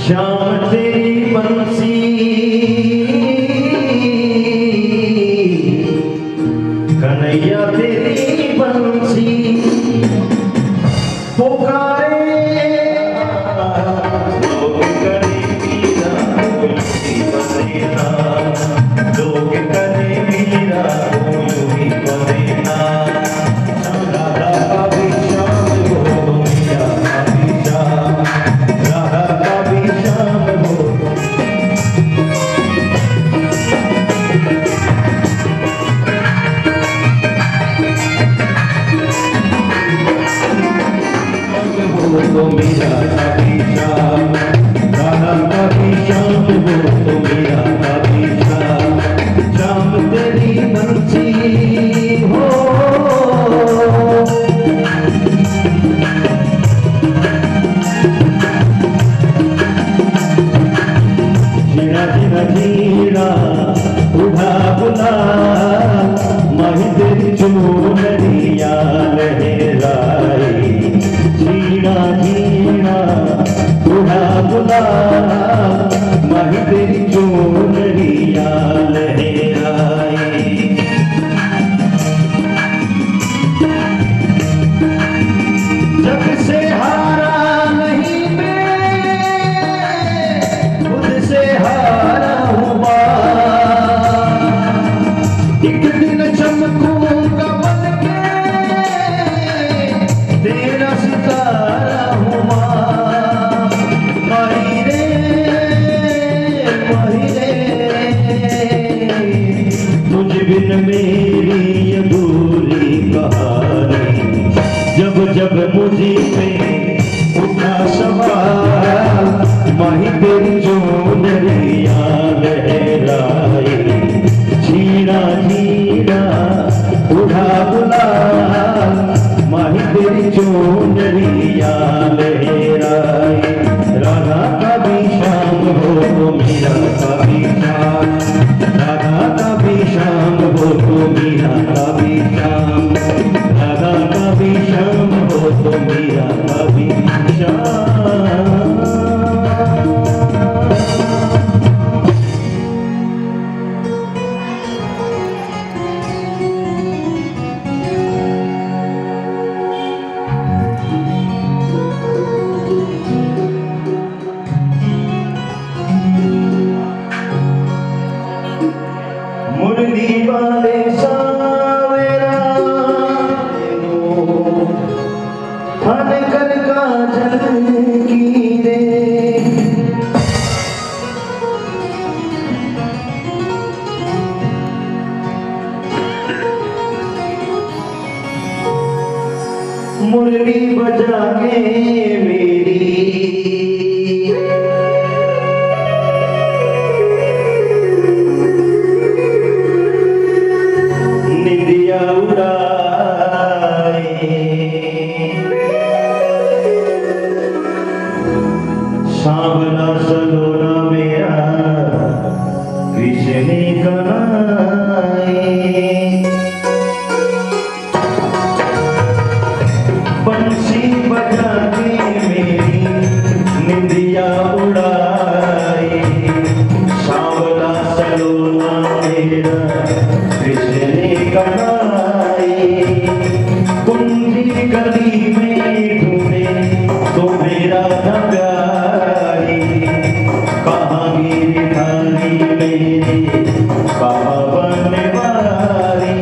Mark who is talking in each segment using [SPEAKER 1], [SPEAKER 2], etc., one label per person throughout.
[SPEAKER 1] श्याम तेरी बंसी कन्हैया तेरी बंसी पुकारे लोग करे मीरा कोई बनेना लोग करे मीरा कोई बनेना राधा का भी श्याम हो मीरा का भी श्याम राधा का भी श्याम हो तो मेरा कभी श्याम राधा कभी श्याम हो तो मेरा कभी श्याम श्याम तेरी बंसी हो जीरा जीरा जीरा उठा बुला माही तेरी चूनरिया लहराई जीरा जीरा उड़ा बुला माही तेरी चूनरिया लहराई जग से हारा नहीं मैं खुद से हारा हुआ एक दिन चमकूंगा बन के तेरा सितारा हुआ माही रे तुझ बिन मेरी अधूरी कहानी जब जब मुझे पे उठा सवाल माही तेरी चूनरिया लहराई जीरा जीरा उठा बुला माही तेरी चूनरिया लहराई राधा का भी श्याम हो तो मीरा का भी श्याम राधा का भी श्याम हो तो मीरा का भी श्याम राधा का भी श्याम हो तो मीरा का भी श्याम मुरली वाले सावेरा हन कर काजल की रे मुरली बजा के मेरी निंदिया उड़ाए सांवला सलोना मेरा कृष्ण कनाए बंसी बजा के मेरी निंदिया उड़ाए सांवला सलोना मेरा कृष्ण कनाए कुंजी गली में ढूंढे तो मेरा न प्यारी कहाँ गिरधारी मेरी कहाँ बनवारी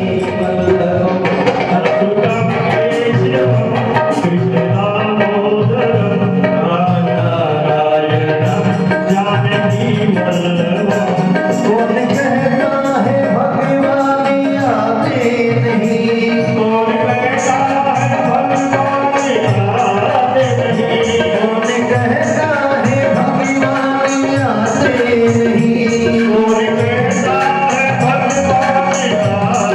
[SPEAKER 1] कौन कहता है भगवान आते नहीं कौन कहता है भगवान आते नहीं कौन कहता है भगवान आते नहीं कौन कहता है भगवान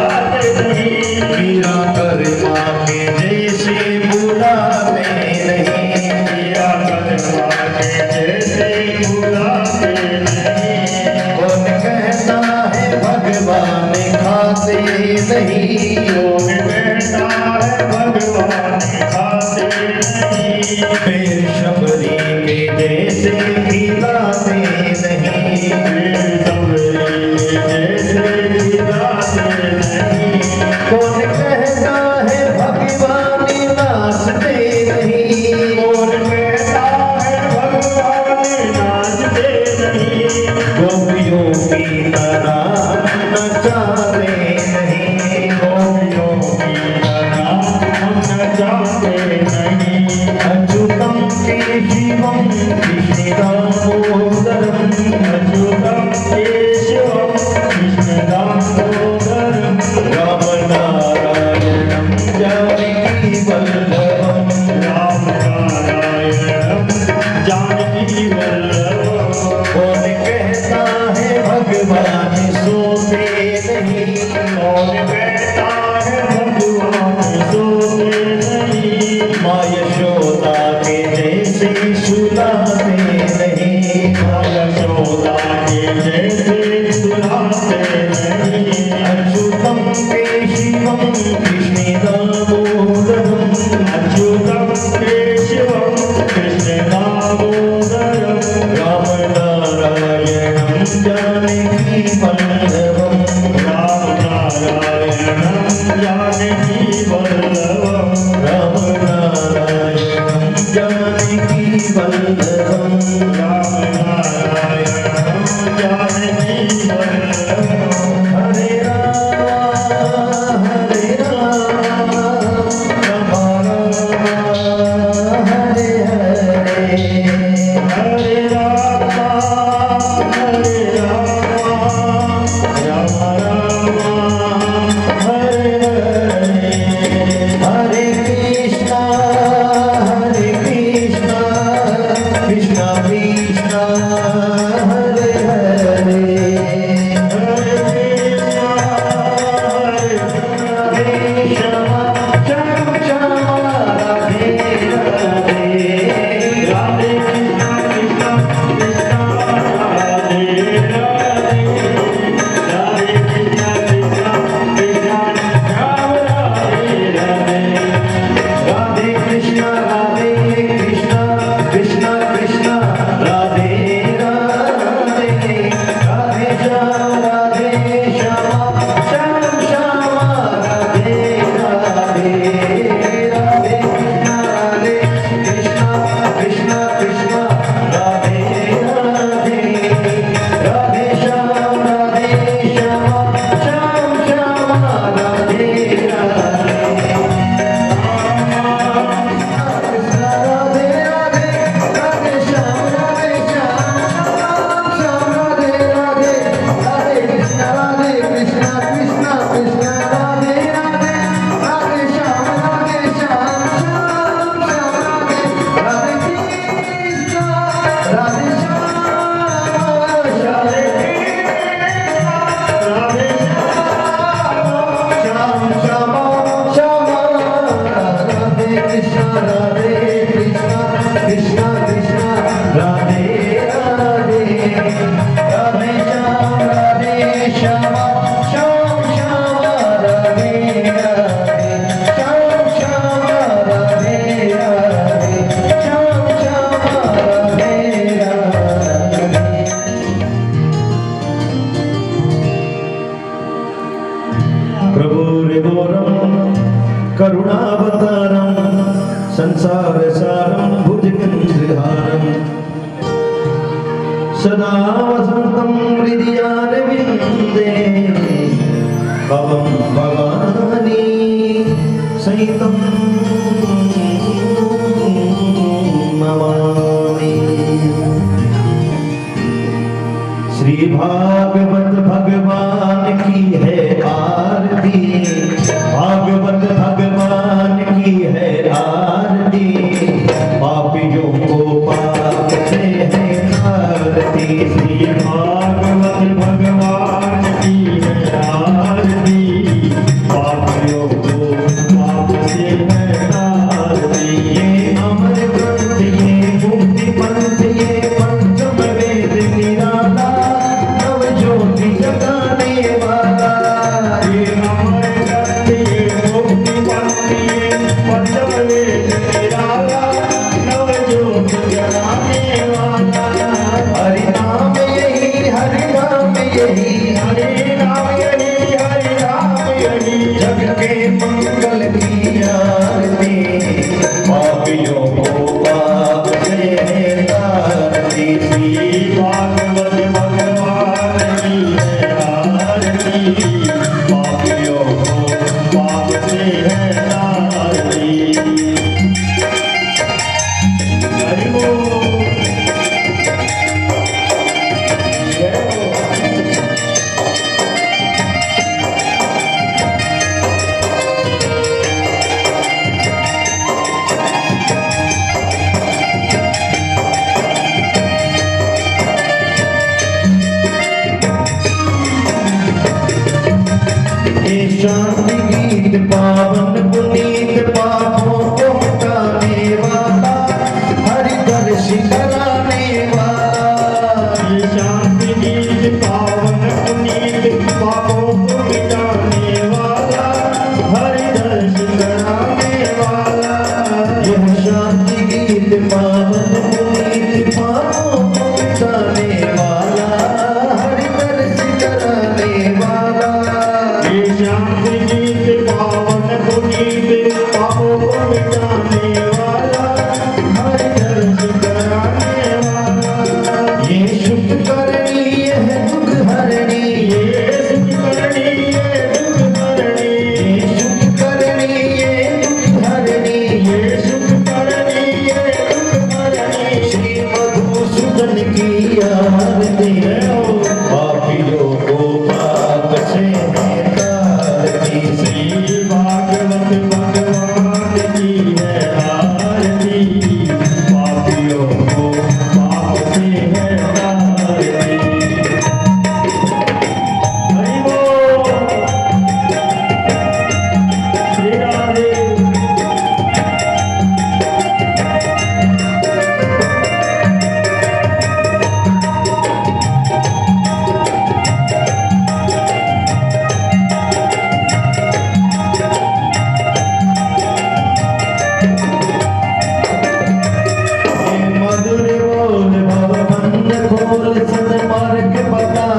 [SPEAKER 1] आते नहीं मीरा कर माँ के जैसे बुलाते नहीं मीरा कर माँ के जैसे बुलाते नहीं की तरह नचाते नहीं, गोपियों की तरह हम नचाते नहीं। अच्युतम केशवम कृष्ण दामोदरम, अच्युतम केशवम कृष्ण दामोदरम, राम नारायणम जानकी वल्लभम, राम नारायणम जानकी वल्लभम। कौन कहता है भगवान सोते नहीं, कौन कहता है भगवान सोते नहीं। माँ यशोदा के जैसे सुलाते नहीं, माँ यशोदा के जैसे सुलाते नहीं। अच्युतम केशवम कृष्ण दामोदरम, अच्युतम केशवम कृष्ण दामोदरम, राम नारायणम जानकी वल्लभम, राम नारायणम जानकी वल्लभम, राम नारायणम जानकी वल्लभम, राम नारायणम जानकी वल्लभम। हरे राम राम राम हरे हरे, हरे राम राम राम हरे हरे। हरे कृष्णा कृष्णा कृष्णा हरे हरे, हरे कृष्णा हरे श्याम श्याम श्याम राधे राधे, राधे कृष्णा कृष्णा कृष्णा राधे राधे, राधे कृष्णा कृष्णा कृष्णा राम राधे राधे, राधे कृष्णा कृष्णा कृष्णा राधे राधे, राधे श्याम श्याम श्याम राधे राधे, राधे कृष्णा कृष्णा कृष्णा राधे राधे, राधे श्याम श्याम श्याम राधे राधे। कृष्णा राधे राधे, राधे श्याम श्याम राधे राधे, राधे कृष्णा कृष्णा कृष्णा राधे राधे, राधे श्याम श्याम श्याम राधे, राधे कृष्णा राधे श्याम राधे श्याम श्याम श्याम राधे कृष्णा कृष्णा कृष्णा राधे राधे, राधे श्याम श्याम श्याम राधे राधे, श्याम श्याम राधे राधे, श्याम श्याम राधे राधे। प्रभुरिगोरं करुणावतारं संसारसारं भुजगेन्द्रहारं, सदा वसन्तं हृदयारविन्दे, भवं भवानी सहितं नमामि। श्री भागवत भगवान की है आरती, भागवत भगवान की है आरती, पापियों को पाप से है आरती। श्री भागवत भगवान की है आरती, पापियों को पाप से है आरती। ये अमर ग्रंथ, ये मुक्ति पंथ, ये पंचम वेद निराला, नव ज्योति जगाने वाला।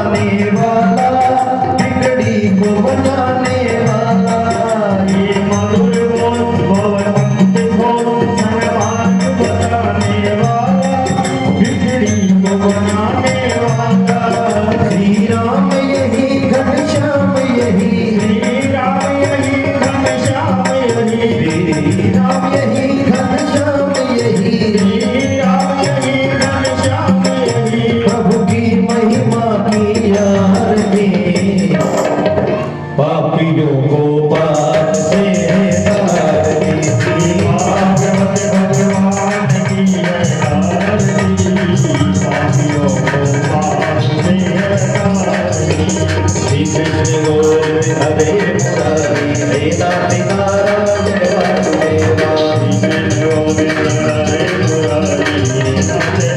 [SPEAKER 1] बनाने वाला, बिगड़ी को बनाने वाला।
[SPEAKER 2] ये मधुर बोल भवभक्त बोल संग बताने वाला, बिगड़ी को बनाने वाला।
[SPEAKER 1] श्री राम यही घनश्याम यही,
[SPEAKER 2] श्री राम यही घनश्याम यही,
[SPEAKER 1] श्री राम यही घनश्याम यही,
[SPEAKER 2] श्री राम यही घनश्याम यही।
[SPEAKER 1] प्रभु की महिमा की आरती, पापियों को पार से तार दी।
[SPEAKER 2] भागवत भगवान की आरती, पापियों को पार से तारती।
[SPEAKER 1] श्री कृष्ण गोविंद हरे मुरारी, हे नाथ नारायण वासुदेवा।
[SPEAKER 2] श्री कृष्ण गोविंद हरे मुरारी,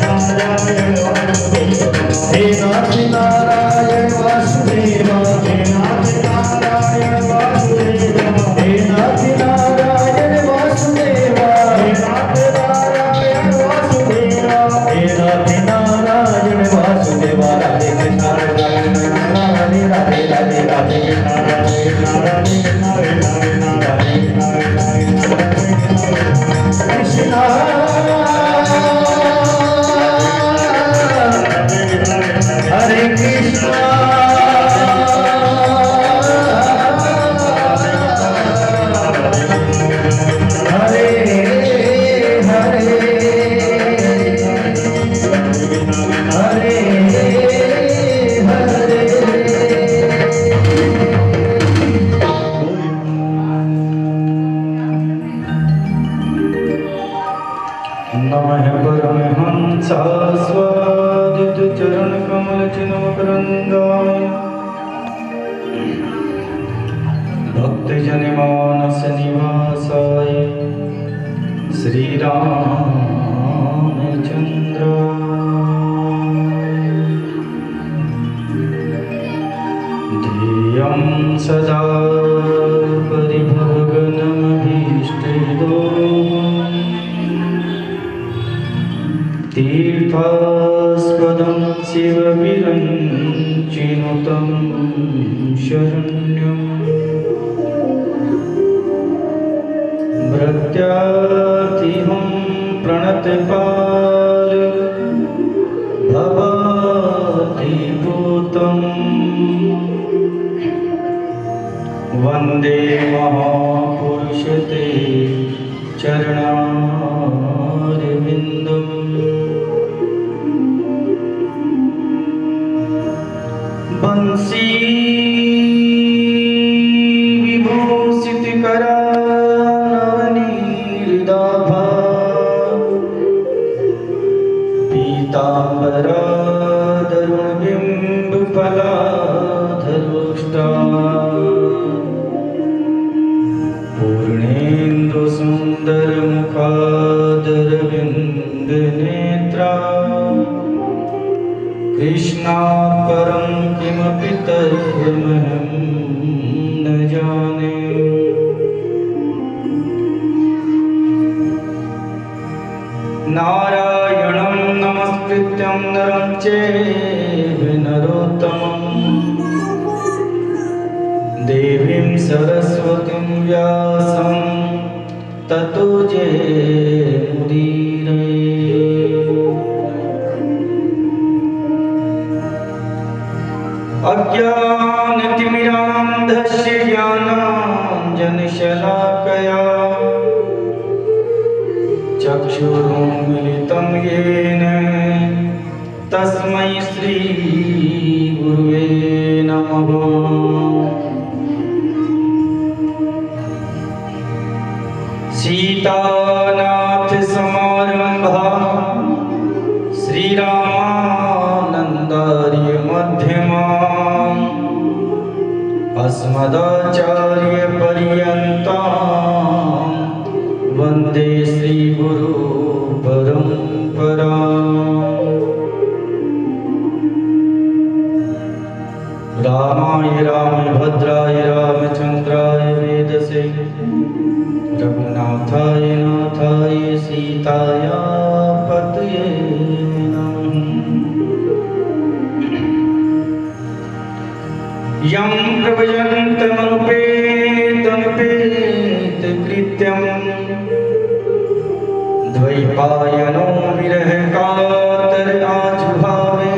[SPEAKER 2] नाथ नारायण वासुदेवा।
[SPEAKER 1] हे नाथ नारायण वासुदेवा,
[SPEAKER 2] हे नाथ नारायण वासुदेवा,
[SPEAKER 1] हे नाथ नारायण वासुदेवा,
[SPEAKER 2] हे नाथ नारायण वासुदेवा।
[SPEAKER 1] हे नाथ नारायण वासुदेवा। राधे कृष्ण राधे राधे राधे राधे कृष्णा। हरे कृष्णा हरे हरे हरे हरे।
[SPEAKER 2] नमः परमहंसास्वादित चरण कमल चिन्मकरंदाय, भक्तजन मानस निवासाय श्री रामचंद्र। ध्येयं सदा परिभवगनमभीष्टदोषं, तीर्थास्पदं शिवविरञ्चिनुतं शरण्यं, भृत्यातिहं प्रणतपाल भवातिभूतम्, वन्दे महापुरुष ते चरणारविन्दम्। बंसी विभूषित करानीर्दाभा, पीताम्बरा दरुणबिम्ब फलाधरोष्टा, पूर्णेन्दु सुन्दर मुखादरविन्द नेत्रा, कृष्णात् परं किमपि तत्त्वमहं न जाने। नारायणं नमस्कृत्यं नरं चैव नरोत्तमं, देवीं सरस्वतीं व्यासं ततो जयमुदीरये। अज्ञानतिमिरान्धस्य ज्ञानाञ्जनशलाकया, चक्षुरुन्मिलितं येन तस्मै श्रीगुरुवे नमः। सीतानाथसमारम्भा श्रीरामानन्दार्यमध्यमाम्, अस्मदाचार्यपर्यन्तां वन्दे श्रीगुरु परम्पराम्। रामाय रामभद्राय रामचन्द्राय वेदसे, रघुनाथाय नाथाय सीताय पतये नमः।
[SPEAKER 3] यं प्रव्रजन्तमनुपेतमपेतकृत्यं द्वैपायनो विरह कातर आजुहावे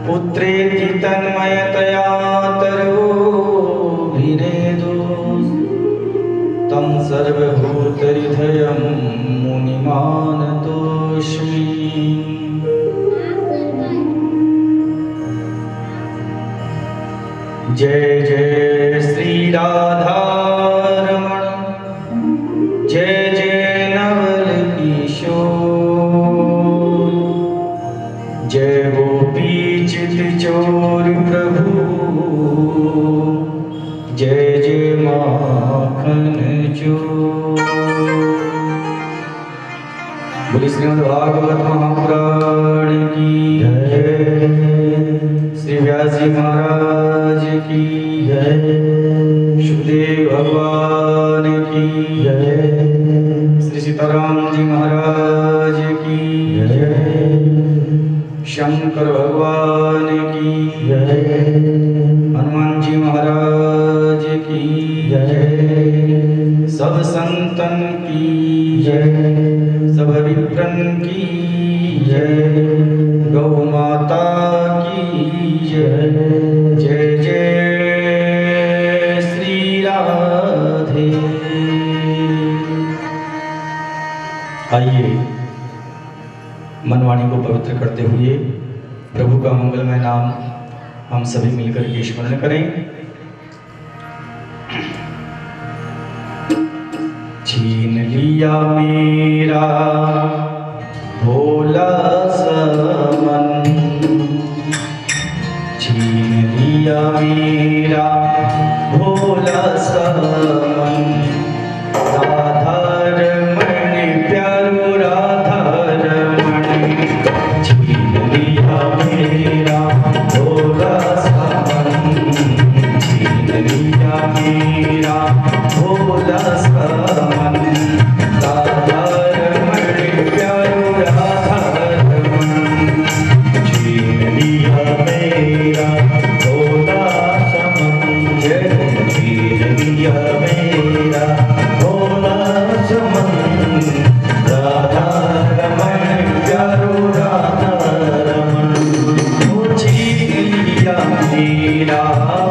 [SPEAKER 3] पुत्रेति तन्मयतया तर्वोऽभिनेदो तं सर्वभूतहृदयं मुनिमानतोऽस्मि। जय जय श्री राधारमण, जय जय नवल किशोर, जय गोपी चित चोर प्रभु, जय जय माखन चोर। बोले श्रीमद् भागवत महापुराण की जय, श्री व्यास जी महाराज की जय, सुखदेव भगवान की जय, श्री सीताराम जी महाराज की जय, शंकर भगवान की जय, हनुमान जी महाराज की जय, सब संतन की जय, सब विप्रन की जय, गौ माता की जय, जय जय श्री राधे। आइए मनवाणी को पवित्र करते हुए प्रभु का मंगलमय नाम हम सभी मिलकर के स्मरण करें। छीन लिया मेरा भोला समन, छीन लिया मेरा भोला समन, राधा रमण प्यारो राधा रमण, छीन लिया मेरा भोला समन, छीन लिया मेरा भोला समन, राधा रमण प्यारो राधा रमण, छीन लिया मेरा भोला समन, छीन लिया मेरा भोला समन, राधा रमण प्यारो राधा रमण, छीन लिया मेरा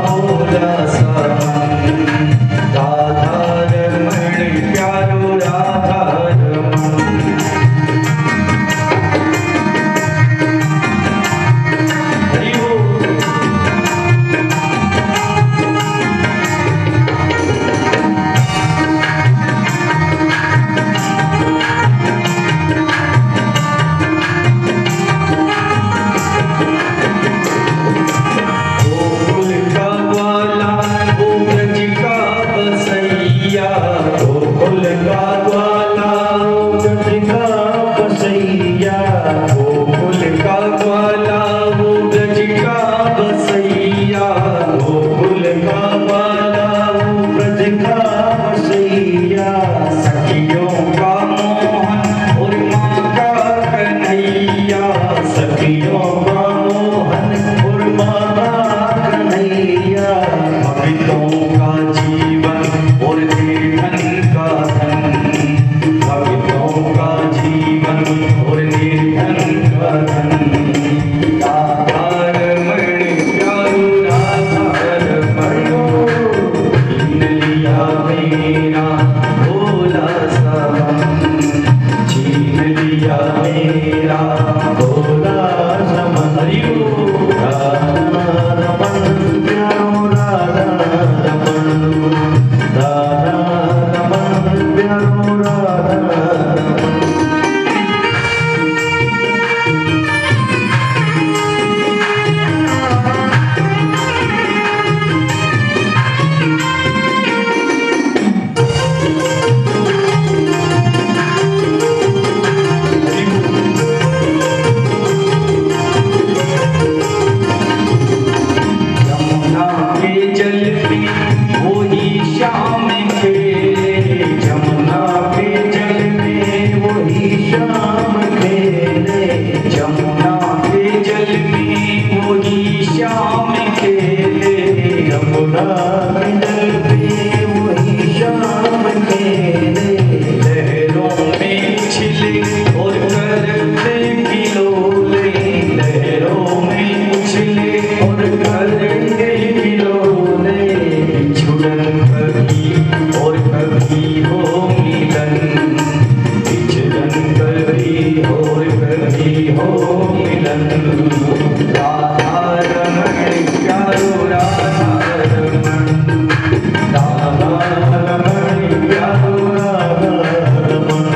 [SPEAKER 3] भोला समन, राधा रमण प्यारो राधा रमण। हरि बोल। गोकुल का
[SPEAKER 1] जल पे वही श्याम खेले,
[SPEAKER 3] लहरों में उछले और करते किलोले, लहरों में उछले और करते किलोले, बिछुड़न कभी और कभी हो मिलन, बिछुड़न कभी और कभी हो मिलन। राधा रमण प्यारो राधा रमण, राधा रमण प्यारो राधा रमण,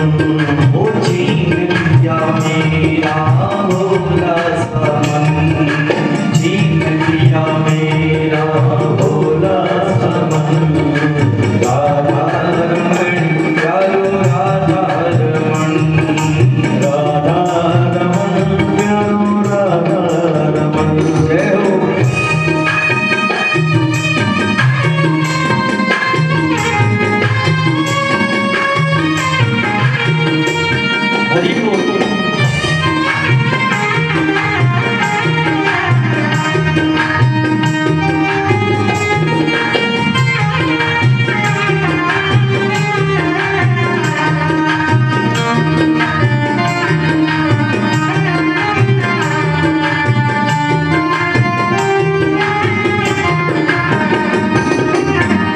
[SPEAKER 3] ओ छीन लिया मेरा भोला सा मन, छीन लिया मेरा भोला सा मन। राधा रमण प्यारो राधा रमण,
[SPEAKER 1] राधा रमण प्यारो राधा रमण।
[SPEAKER 3] जय हो। हरि बोल।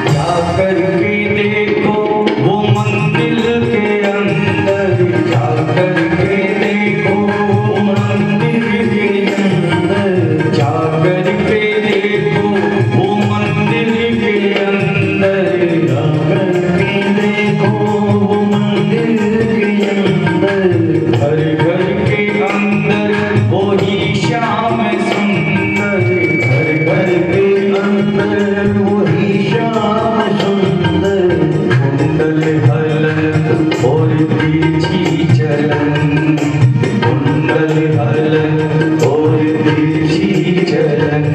[SPEAKER 3] जा करके देखो वो मंदिर के अंदर, जा करके देखो वो मंदिर के अंदर, जा करके देखो वो मंदिर के अंदर,
[SPEAKER 1] जा करके देखो वो मंदिर के अंदर,
[SPEAKER 3] घर घर के अंदर वही श्याम सुंदर,
[SPEAKER 1] घर घर के अंदर वही श्याम सुंदर,
[SPEAKER 3] कुंडल हलन और तिरछी चलन, कुंडल हलन और तिरछी चलन।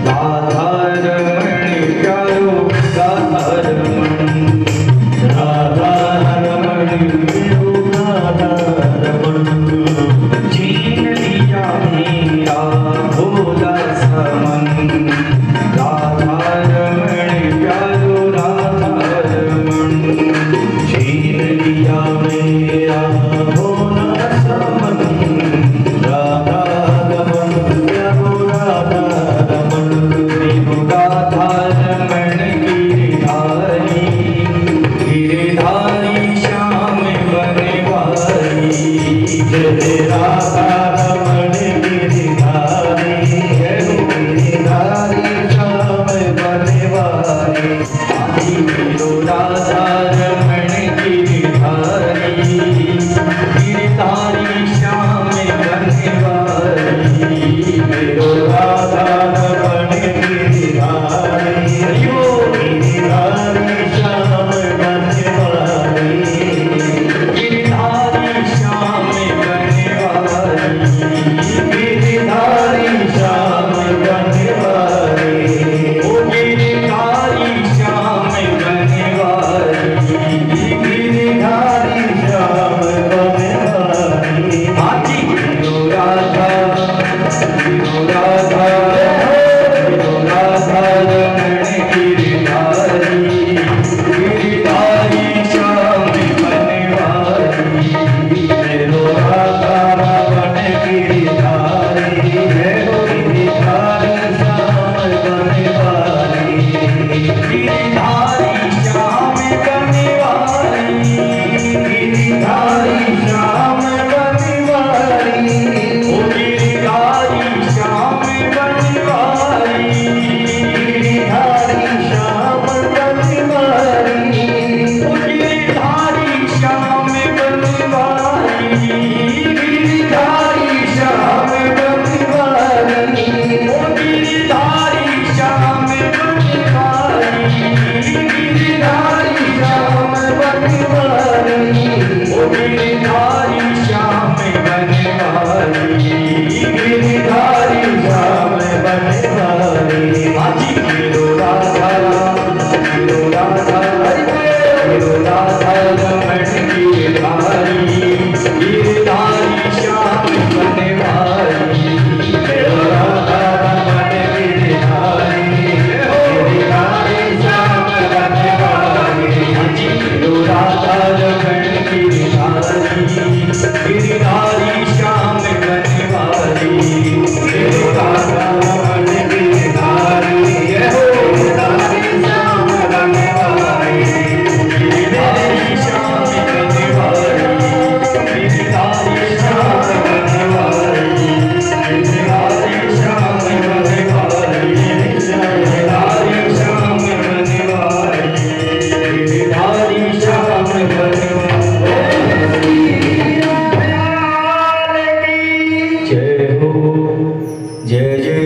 [SPEAKER 3] राधा रमण प्यारो राधा रमण,
[SPEAKER 1] राधा रमण प्यारो राधा रमण।
[SPEAKER 3] छीन लिया मेरा भोला सा मन, राधा रमण प्यारो राधा रमण,
[SPEAKER 1] छीन लिया मेरा भोला सा मन, राधा रमण प्यारो राधा रमण।
[SPEAKER 3] राधा रमण गिरधारी, गिरधारी श्याम बनवारी,
[SPEAKER 1] जय राधा रमण गिरधारी, जय गिरधारी श्याम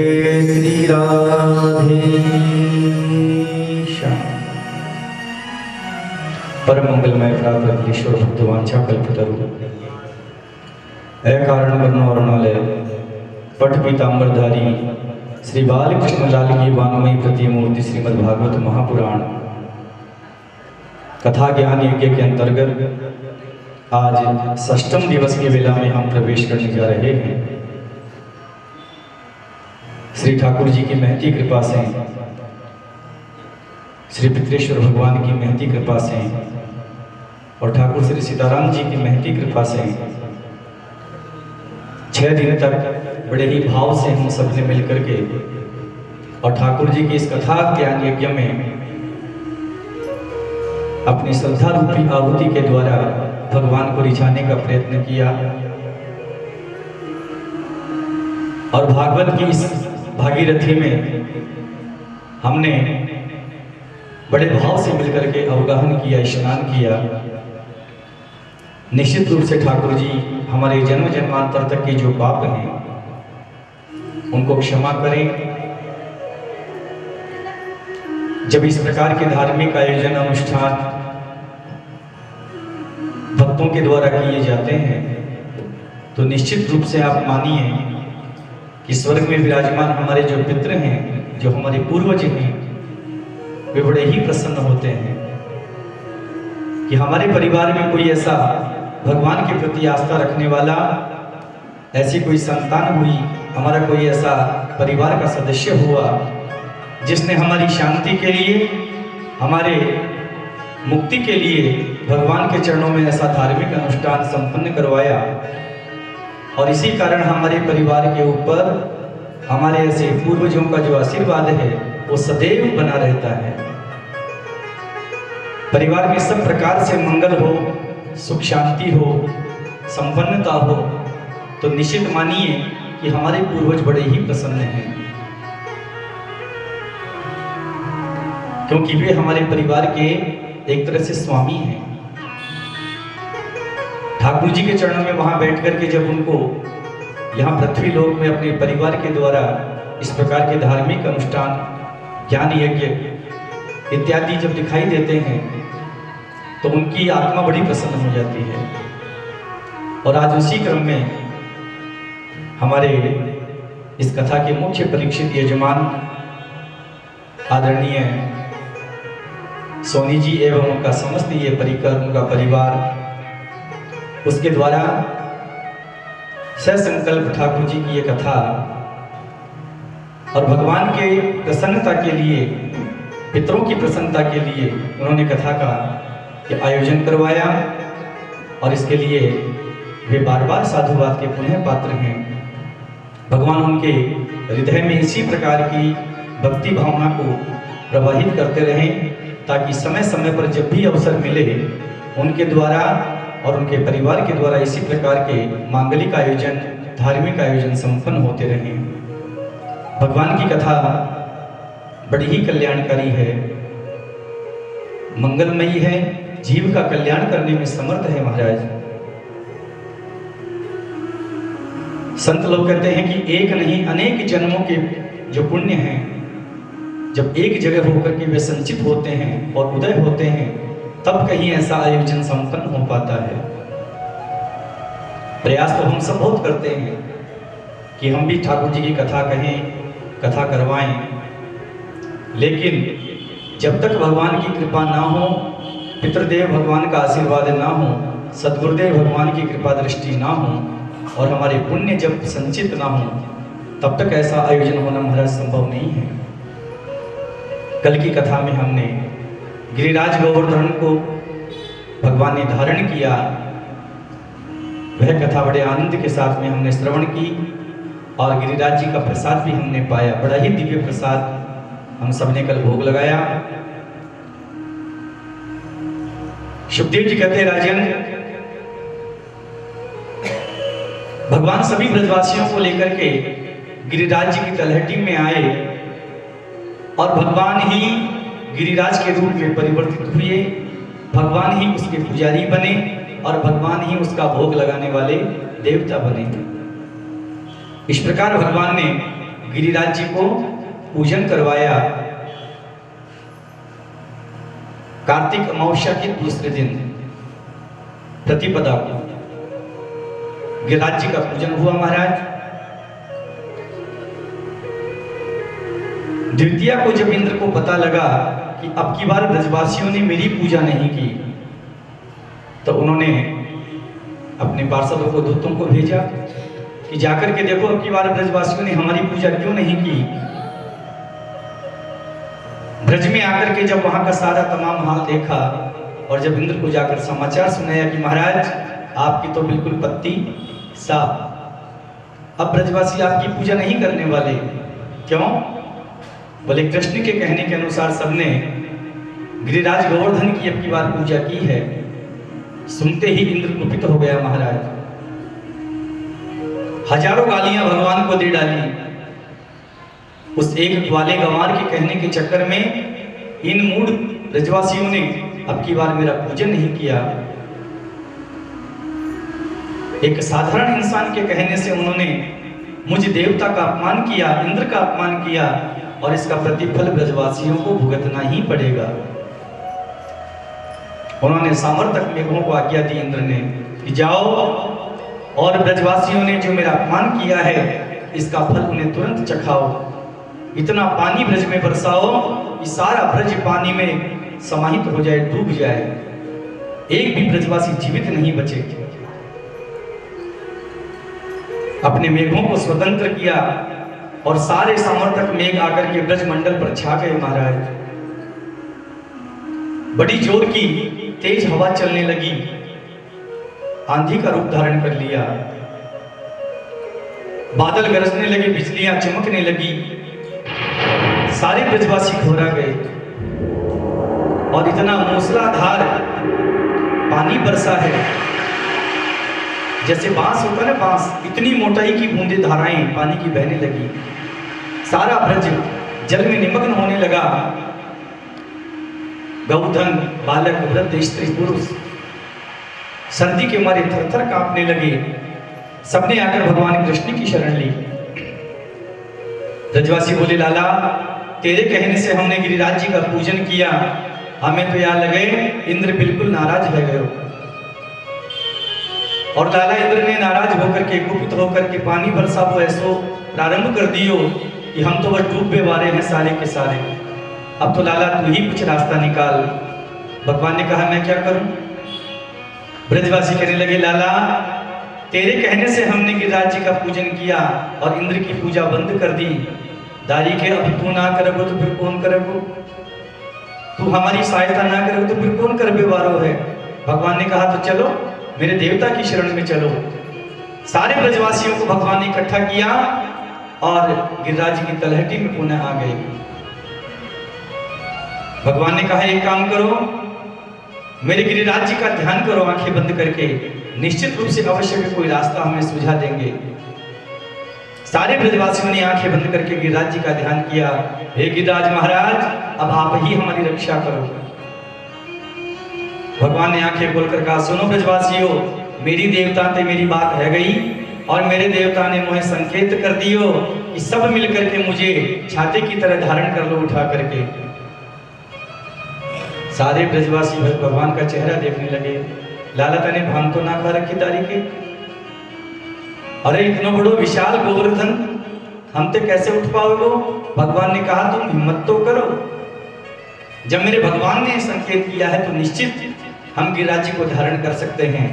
[SPEAKER 3] श्री राधे श्याम। परम मंगलमय प्रातः ईश्वर भक्तवांछा कल्पतरु कारण वर्ण वर्णालय पट पीतांबरधारी श्री बालकृष्ण लाल की वांगमयी प्रतिमूर्ति श्रीमद् भागवत महापुराण कथा ज्ञान यज्ञ के अंतर्गत आज षष्ठम दिवस की वेला में हम प्रवेश करने जा रहे हैं। श्री ठाकुर जी की महती कृपा से, श्री पितरेश्वर भगवान की महती कृपा से और ठाकुर श्री सीताराम जी की महती कृपा से 6 दिन तक बड़े ही भाव से हम सब ने मिलकर के और ठाकुर जी की इस कथा ज्ञान यज्ञ में अपनी श्रद्धा रूपी आहुति के द्वारा भगवान को रिझाने का प्रयत्न किया और भागवत की इस भागीरथी में हमने बड़े भाव से मिलकर के अवगाहन किया, स्नान किया। निश्चित रूप से ठाकुर जी हमारे जन्म जन्मांतर तक के जो पाप हैं उनको क्षमा करें। जब इस प्रकार के धार्मिक आयोजन अनुष्ठान भक्तों के द्वारा किए जाते हैं तो निश्चित रूप से आप मानिए कि स्वर्ग में विराजमान हमारे जो पितृ हैं, जो हमारे पूर्वज हैं, वे बड़े ही प्रसन्न होते हैं कि हमारे परिवार में कोई ऐसा भगवान के प्रति आस्था रखने वाला, ऐसी कोई संतान हुई, हमारा कोई ऐसा परिवार का सदस्य हुआ जिसने हमारी शांति के लिए, हमारे मुक्ति के लिए भगवान के चरणों में ऐसा धार्मिक अनुष्ठान संपन्न करवाया। और इसी कारण हमारे परिवार के ऊपर हमारे ऐसे पूर्वजों का जो आशीर्वाद है वो सदैव बना रहता है। परिवार में सब प्रकार से मंगल हो, सुख शांति हो, संपन्नता हो, तो निश्चित मानिए कि हमारे पूर्वज बड़े ही प्रसन्न हैं, क्योंकि वे हमारे परिवार के एक तरह से स्वामी हैं। ठाकुर जी के चरणों में वहां बैठ करके जब उनको यहाँ पृथ्वी लोक में अपने परिवार के द्वारा इस प्रकार के धार्मिक अनुष्ठान, ज्ञान यज्ञ इत्यादि जब दिखाई देते हैं तो उनकी आत्मा बड़ी प्रसन्न हो जाती है। और आज उसी क्रम में हमारे इस कथा के मुख्य परीक्षित यजमान आदरणीय सोनी जी एवं उनका समस्त ये परिकर, उनका परिवार, उसके द्वारा ससंकल्प ठाकुर जी की ये कथा और भगवान के प्रसन्नता के लिए, पितरों की प्रसन्नता के लिए उन्होंने कथा का आयोजन करवाया। और इसके लिए वे बार बार साधुवाद के पुनः पात्र हैं। भगवान उनके हृदय में इसी प्रकार की भक्ति भावना को प्रवाहित करते रहें ताकि समय समय पर जब भी अवसर मिले उनके द्वारा और उनके परिवार के द्वारा इसी प्रकार के मांगलिक आयोजन, धार्मिक आयोजन संपन्न होते रहें। भगवान की कथा बड़ी ही कल्याणकारी है, मंगलमयी है, जीव का कल्याण करने में समर्थ है। महाराज संत लोग कहते हैं कि एक नहीं अनेक जन्मों के जो पुण्य हैं जब एक जगह होकर के वे संचित होते हैं और उदय होते हैं तब कहीं ऐसा आयोजन संपन्न हो पाता है। प्रयास तो हम सब बहुत करते हैं कि हम भी ठाकुर जी की कथा कहें, कथा करवाएं, लेकिन जब तक भगवान की कृपा ना हो, पितृदेव भगवान का आशीर्वाद ना हो, सद्गुरुदेव भगवान की कृपा दृष्टि ना हो और हमारे पुण्य जब संचित ना हो, तब तक ऐसा आयोजन होना महाराज संभव नहीं है। कल की कथा में हमने गिरिराज गोवर्धन को भगवान ने धारण किया, वह कथा बड़े आनंद के साथ में हमने श्रवण की और गिरिराज जी का प्रसाद भी हमने पाया। बड़ा ही दिव्य प्रसाद हम सबने कल भोग लगाया। सुखदेव जी कहते हैं, राजन भगवान सभी ब्रजवासियों को लेकर के गिरिराज जी की तलहटी में आए और भगवान ही गिरिराज के रूप में परिवर्तित हुए, भगवान ही उसके पुजारी बने और भगवान ही उसका भोग लगाने वाले देवता बने। इस प्रकार भगवान ने गिरिराज जी को पूजन करवाया। कार्तिक अमावस्या के दूसरे दिन प्रतिपदा को गिरिराज जी का पूजन हुआ महाराज। द्वितीया को जब इंद्र को पता लगा कि अब की बार ब्रजवासियों ने मेरी पूजा नहीं की, तो उन्होंने अपने पार्षदों को, दूतों को भेजा कि जाकर के देखो अब की बार ब्रजवासियों ने हमारी पूजा क्यों नहीं की। ब्रज में आकर के जब वहां का सारा तमाम हाल देखा और जब इंद्र को जाकर समाचार सुनाया कि महाराज आपकी तो बिल्कुल पत्ती साफ, अब ब्रजवासी आपकी पूजा नहीं करने वाले। क्यों? बोले कृष्ण के कहने के अनुसार सबने गिरिराज गोवर्धन की अब की बार पूजा की है। सुनते ही इंद्र कुपित हो गया महाराज, हजारों गालियां भगवान को दे डाली। उस एक ग्वाले गंवार के कहने के चक्कर में इन मूढ़ ब्रजवासियों ने अब की बार मेरा पूजन नहीं किया। एक साधारण इंसान के कहने से उन्होंने मुझ देवता का अपमान किया, इंद्र का अपमान किया, और इसका प्रतिफल ब्रजवासियों को भुगतना ही पड़ेगा। उन्होंने सामर्थक मेघों को आज्ञा दी इंद्र ने कि जाओ और ब्रजवासियों ने जो मेरा अपमान किया है इसका फल उन्हें तुरंत चखाओ। इतना पानी ब्रज में बरसाओ कि सारा ब्रज पानी में समाहित हो जाए, डूब जाए, एक भी ब्रजवासी जीवित नहीं बचे। अपने मेघों को स्वतंत्र किया और सारे सामर्थक मेघ आकर के ब्रज मंडल पर छा गए महाराज। बड़ी जोर की तेज हवा चलने लगी, आंधी का रूप धारण कर लिया, बादल गरजने लगे, बिजलियां चमकने लगी, सारे ब्रजवासी घबरा गए और इतना मूसलाधार पानी बरसा है जैसे बांस होता है ना, बांस, इतनी मोटाई की बूंदे धाराएं पानी की बहने लगी। सारा ब्रज जल में निमग्न होने लगा। गौधन, बालक, वृद्ध, स्त्री, पुरुष सर्दी के मारे थरथर कांपने लगे। सबने आकर भगवान कृष्ण की शरण ली। ब्रजवासी बोले लाला तेरे कहने से हमने गिरिराज जी का पूजन किया, हमें तो याद लगे इंद्र बिल्कुल नाराज है गए। और लाला इंद्र ने नाराज होकर के, कुपित होकर के पानी बरसा वो ऐसो प्रारंभ कर दियो कि हम तो बस डूबे वाले हैं सारे के सारे। अब तो लाला तू ही कुछ रास्ता निकाल। भगवान ने कहा मैं क्या करूं? ब्रजवासी कहने लगे लाला तेरे कहने से हमने गिरिराज जी का पूजन किया और इंद्र की पूजा बंद कर दी। दारी के अब तू ना करोगे तो फिर कौन करोगे? तू हमारी सहायता ना करोगे तो फिर कौन करबे वारो है? भगवान ने कहा तो चलो मेरे देवता की शरण में चलो। सारे ब्रजवासियों को भगवान ने इकट्ठा किया और गिरिराज की तलहटी में पुनः आ गए। भगवान ने कहा एक काम करो, मेरे गिरिराज जी का ध्यान करो आंखें बंद करके, निश्चित रूप से अवश्य भी कोई रास्ता हमें सुझा देंगे। सारे ब्रजवासियों ने आंखें बंद करके गिरिराज जी का ध्यान किया। हे गिरिराज महाराज अब आप ही हमारी रक्षा करो। भगवान ने आंखें खोलकर कहा सुनो ब्रजवासियों, मेरी देवता ते मेरी बात है गई और मेरे देवता ने मुझे संकेत कर दियो कि सब मिलकर के मुझे छाते की तरह धारण कर लो उठा करके। सारे ब्रजवासी भगवान का चेहरा देखने लगे। लाला तने भान तो ना खा रखी तारी के? अरे इतना बड़ो विशाल गोवर्धन हम ते कैसे उठ पाओगे? भगवान ने कहा तुम हिम्मत तो करो। जब मेरे भगवान ने संकेत किया है तो निश्चित हम गिरिराज जी को धारण कर सकते हैं।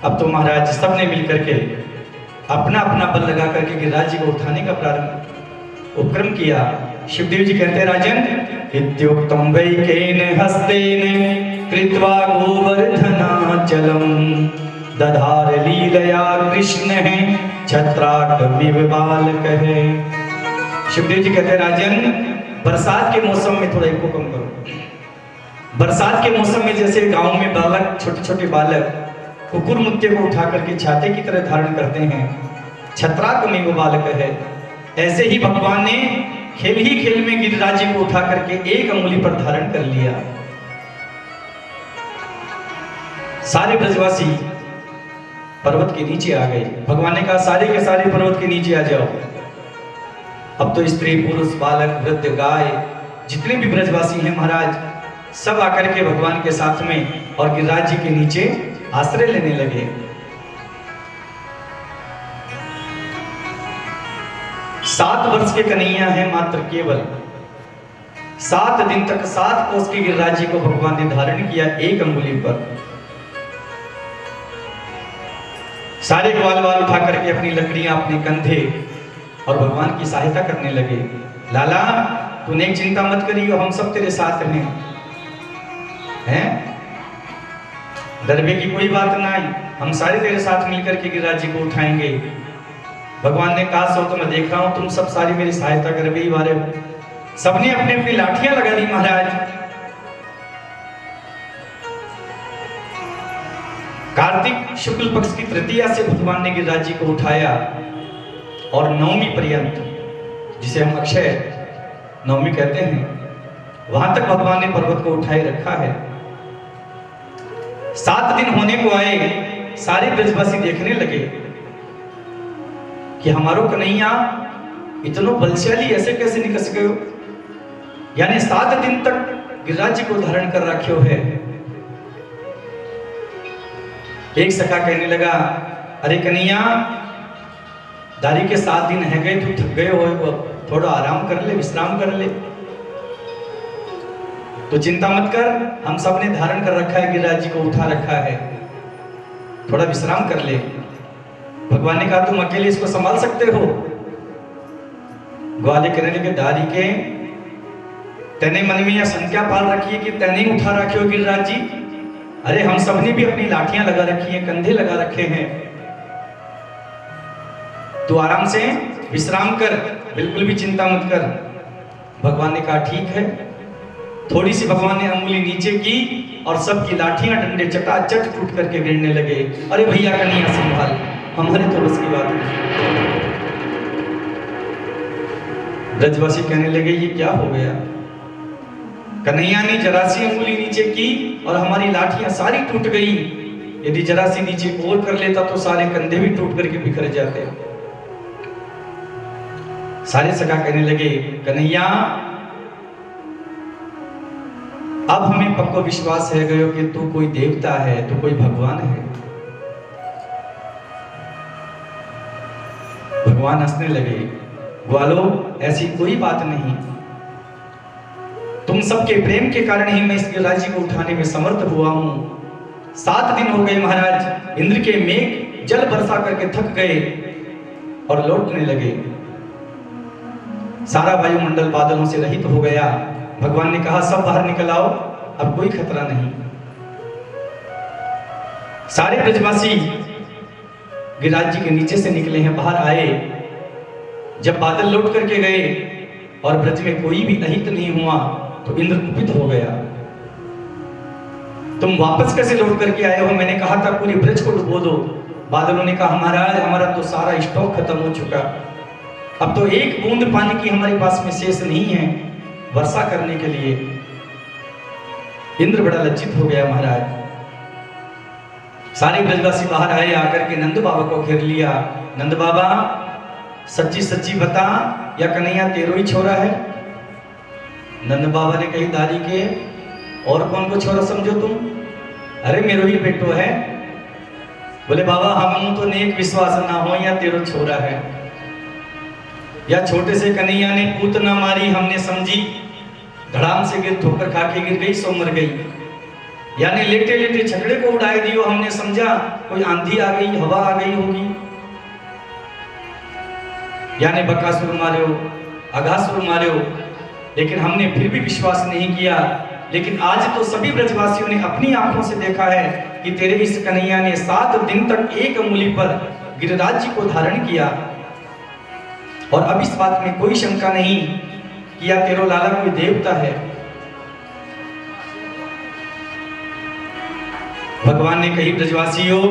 [SPEAKER 3] अब तो महाराज सबने मिलकर के अपना अपना बल लगा करके गिरिराज जी को उठाने का प्रारंभ उपक्रम किया। शिवदेव जी कहते हैं राजन इत्युक्तम वैकेन हस्तेन कृत्वा गोवर्धनाचलम दधार लीलया कृष्ण है छत्राकमिव बालकः। शिवदेव जी कहते हैं राजन बरसात के मौसम में थोड़ा इको कम करो। बरसात के मौसम में जैसे गांव में बालक, छोटे छोटे बालक कुकुर मुत्ते को उठा करके छाते की तरह धारण करते हैं, छत्राकमिव बालकः है, ऐसे ही भगवान ने खेल ही खेल में गिरिराज जी को उठा करके एक अंगुली पर धारण कर लिया। सारे ब्रजवासी पर्वत के नीचे आ गए। भगवान ने कहा सारे के सारे पर्वत के नीचे आ जाओ। अब तो स्त्री पुरुष बालक वृद्ध गाय जितने भी ब्रजवासी हैं महाराज, सब आकर के भगवान के साथ में और गिरिराज जी के नीचे आश्रय लेने लगे। सात वर्ष के कन्हैया है मात्र केवल। 7 दिन तक 7 कोस के गिरिराज जी को भगवान ने धारण किया एक अंगुली पर। सारे ग्वाल वाल उठा करके अपनी लकड़ियां अपने कंधे और भगवान की सहायता करने लगे। लाला तूने चिंता मत करियो, हम सब तेरे साथ हैं? डरने की कोई बात नहीं, हम सारे तेरे साथ मिलकर के गिरिराज जी को उठाएंगे। भगवान ने कहा, सो तो मैं देख रहा हूं तुम सब सारी मेरी सहायता कर भी वाले हो। सबने अपनी अपनी लाठियां लगा दी महाराज। कार्तिक शुक्ल पक्ष की तृतीया से भगवान ने गिरिराज जी को उठाया और नवमी पर्यंत, जिसे हम अक्षय नवमी कहते हैं, वहां तक भगवान ने पर्वत को उठाए रखा है। 7 दिन होने को आए, सारे ब्रजवासी देखने लगे कि हमारो कन्हैया इतना बलशाली ऐसे कैसे निकस गयो, यानी 7 दिन तक गिरिराज जी को धारण कर रखे है। एक सखा कहने लगा, अरे कन्हैया दारी के 7 दिन है गए, तू थक गए हो, थोड़ा आराम कर ले, विश्राम कर ले। तो चिंता मत कर, हम सब ने धारण कर रखा है, गिरिराज जी को उठा रखा है, थोड़ा विश्राम कर ले। भगवान ने कहा, तुम अकेले इसको संभाल सकते हो? ग्वाले कहने लगे, दारी के तेने मन में यह संख्या पाल रखी है कि तेने उठा रखे हो गिरिराज जी? अरे हम सबने भी अपनी लाठियां लगा रखी हैं, कंधे लगा रखे हैं, तू आराम से विश्राम कर, बिल्कुल भी चिंता मत कर। भगवान ने कहा, ठीक है। थोड़ी सी भगवान ने अंगुली नीचे की और सबकी लाठियां डंडे चटाचट टूट करके गिरने लगे। अरे भैया कन्हैया संभाल, हमारे तो बस की बात नहीं। ब्रजवासी कहने लगे, ये क्या हो गया? कन्हैया ने जरा सी अंगुली नीचे की और हमारी लाठियां सारी टूट गई। यदि जरा सी नीचे और कर लेता तो सारे कंधे भी टूट करके बिखर जाते। सारे सखा कहने लगे, कन्हैया अब हमें पक्का विश्वास है गयो कि तू कोई देवता है, तू कोई भगवान है। भगवान हंसने लगे, ग्वालो ऐसी कोई बात नहीं, तुम सबके प्रेम के कारण ही मैं इस गिरिराज जी को उठाने में समर्थ हुआ हूं। 7 दिन हो गए महाराज, इंद्र के मेघ जल बरसा करके थक गए और लौटने लगे। सारा वायुमंडल बादलों से रहित हो गया। भगवान ने कहा, सब बाहर निकल आओ, अब कोई खतरा नहीं। सारे ब्रजवासी गिरिराज जी के नीचे से निकले हैं, बाहर आए। जब बादल लौट करके गए और ब्रज में कोई भी अहित नहीं हुआ तो इंद्र कुपित हो गया। तुम वापस कैसे लौट करके आए हो? मैंने कहा था पूरी ब्रज को डुबो दो। बादलों ने कहा, महाराज हमारा तो सारा स्टॉक खत्म हो चुका, अब तो एक बूंद पानी की हमारे पास में शेष नहीं है वर्षा करने के लिए। इंद्र बड़ा लज्जित हो गया महाराज। सारे ब्रजवासी बाहर आए, आकर के नंद बाबा को घेर लिया। नंद बाबा सच्ची सच्ची बता, या कन्हैया तेरो ही छोरा है? नंद बाबा ने कही, दादी के और कौन को छोरा समझो तुम? अरे मेरो ही बेटो है। बोले, बाबा हम तो नेक विश्वास ना हो, या तेरो छोरा है, या छोटे से कन्हैया ने पूत ना मारी, हमने समझी धड़ाम से गिर ठोकर खा के गिर गई, सो मर गई। यानी लेटे लेटे छकड़े को उड़ाए दियो, हमने समझा कोई आंधी आ गई, हवा आ गई होगी। यानी बकासुर मारे हो, अघासुर मारे हो, लेकिन हमने फिर भी विश्वास नहीं किया। लेकिन आज तो सभी ब्रजवासियों ने अपनी आंखों से देखा है कि तेरे इस कन्हैया ने 7 दिन तक एक अंगुली पर गिरिराज जी को धारण किया। और अब इस बात में कोई शंका नहीं कि या तेरो लाला कोई देवता है। भगवान ने कही, ब्रजवासियों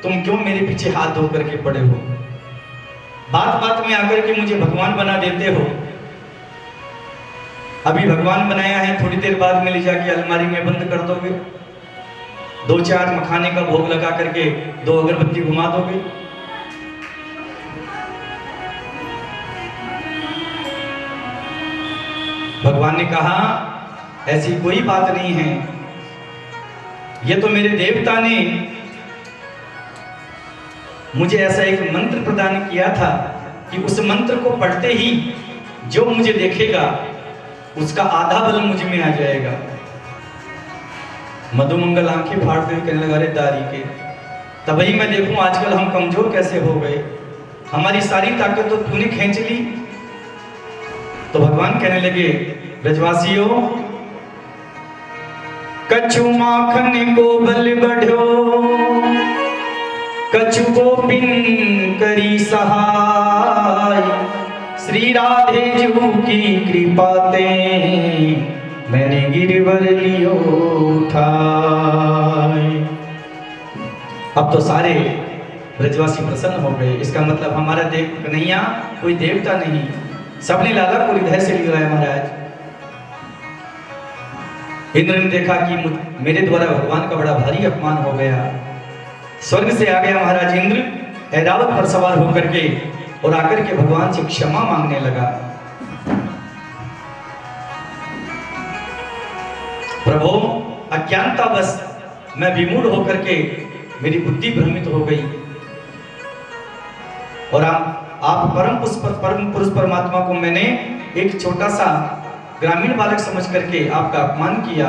[SPEAKER 3] तुम क्यों मेरे पीछे हाथ धो करके पड़े हो? बात बात में आकर के मुझे भगवान बना देते हो। अभी भगवान बनाया है, थोड़ी देर बाद में ले जाके अलमारी में बंद कर दोगे, 2-4 मखाने का भोग लगा करके 2 अगरबत्ती घुमा दोगे। भगवान ने कहा ऐसी कोई बात नहीं है, ये तो मेरे देवता ने मुझे ऐसा एक मंत्र प्रदान किया था कि उस मंत्र को पढ़ते ही जो मुझे देखेगा उसका आधा बल मुझ में आ जाएगा। मधुमंगल आंखें फाड़ते हुए कहने लगा, अरे दारी के तभी मैं देखूं आजकल हम कमजोर कैसे हो गए, हमारी सारी ताकत तो तूने खींच ली। तो भगवान कहने लगे, ब्रजवासियों कछु माखन को बल बढ़ो, कछु गोपिन करी सहाय, श्री राधे जू की कृपा ते मैंने गिरवर लियो उठाए। अब तो सारे ब्रजवासी प्रसन्न हो गए। इसका मतलब हमारा देव कन्हैया कोई देवता नहीं, सबने लाला को हृदय से लिया है। महाराज इंद्र ने देखा कि मेरे द्वारा भगवान का बड़ा भारी अपमान हो गया, स्वर्ग से आ गया महाराज इंद्र ऐरावत पर सवार होकर के और आकर के भगवान से क्षमा मांगने लगा। प्रभु अज्ञानतावश मैं विमूढ़ होकर के मेरी बुद्धि भ्रमित हो गई और आप परम पुरुष परमात्मा को मैंने एक छोटा सा ग्रामीण बालक समझ करके आपका अपमान किया।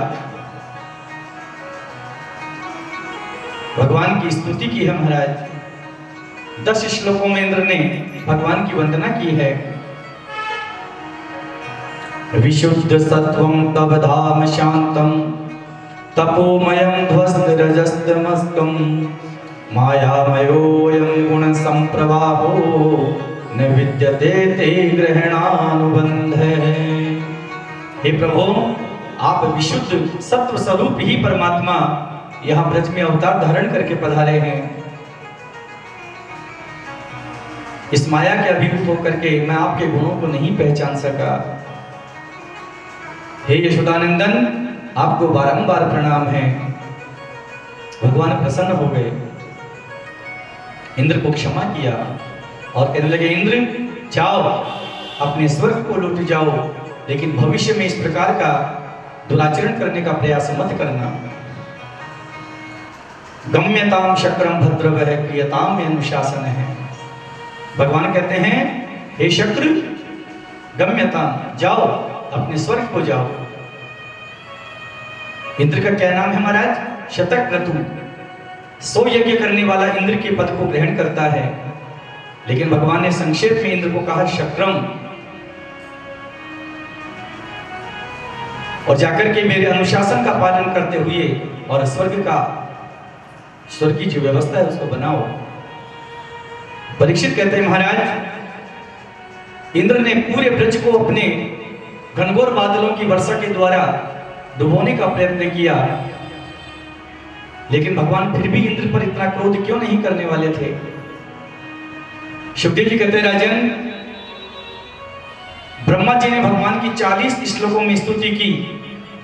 [SPEAKER 3] भगवान की स्तुति की है महाराज। 10 श्लोकों में इंद्र ने भगवान की वंदना की है। विशुद्ध सत्वं तव धाम शांतम तपोमयं ध्वस्त रजस्तमस्कं मायामयोऽयं गुण संप्रवाहो न विद्यते ते ग्रहणानुबन्धः। हे प्रभु, आप विशुद्ध सत्व स्वरूप ही परमात्मा यहाँ ब्रज में अवतार धारण करके पधारे हैं। इस माया के अभिभूत होकर के मैं आपके गुणों को नहीं पहचान सका। हे यशोदानंदन, आपको बारंबार प्रणाम है। भगवान प्रसन्न हो गए, इंद्र को क्षमा किया और कहने लगे, इंद्र जाओ अपने स्वर्ग को लौट जाओ, लेकिन भविष्य में इस प्रकार का दुराचरण करने का प्रयास मत करना। गम्यताम शक्रम भद्रवः क्रियताम में अनुशासन है। भगवान कहते हैं, हे शक्र गम्यताम, जाओ अपने स्वर्ग को जाओ। इंद्र का क्या नाम है महाराज? शतक्रतु। 100 यज्ञ करने वाला इंद्र के पद को ग्रहण करता है। लेकिन भगवान ने संक्षेप में इंद्र को कहा शक्रम, और जाकर के मेरे अनुशासन का पालन करते हुए और स्वर्ग की जो व्यवस्था है उसको बनाओ। परीक्षित कहते हैं, महाराज इंद्र ने पूरे ब्रज को अपने घनघोर बादलों की वर्षा के द्वारा डुबोने का प्रयत्न किया, लेकिन भगवान फिर भी इंद्र पर इतना क्रोध क्यों नहीं करने वाले थे? शुकदेव जी कहते हैं, राजन ब्रह्मा जी ने भगवान की 40 श्लोकों में स्तुति की,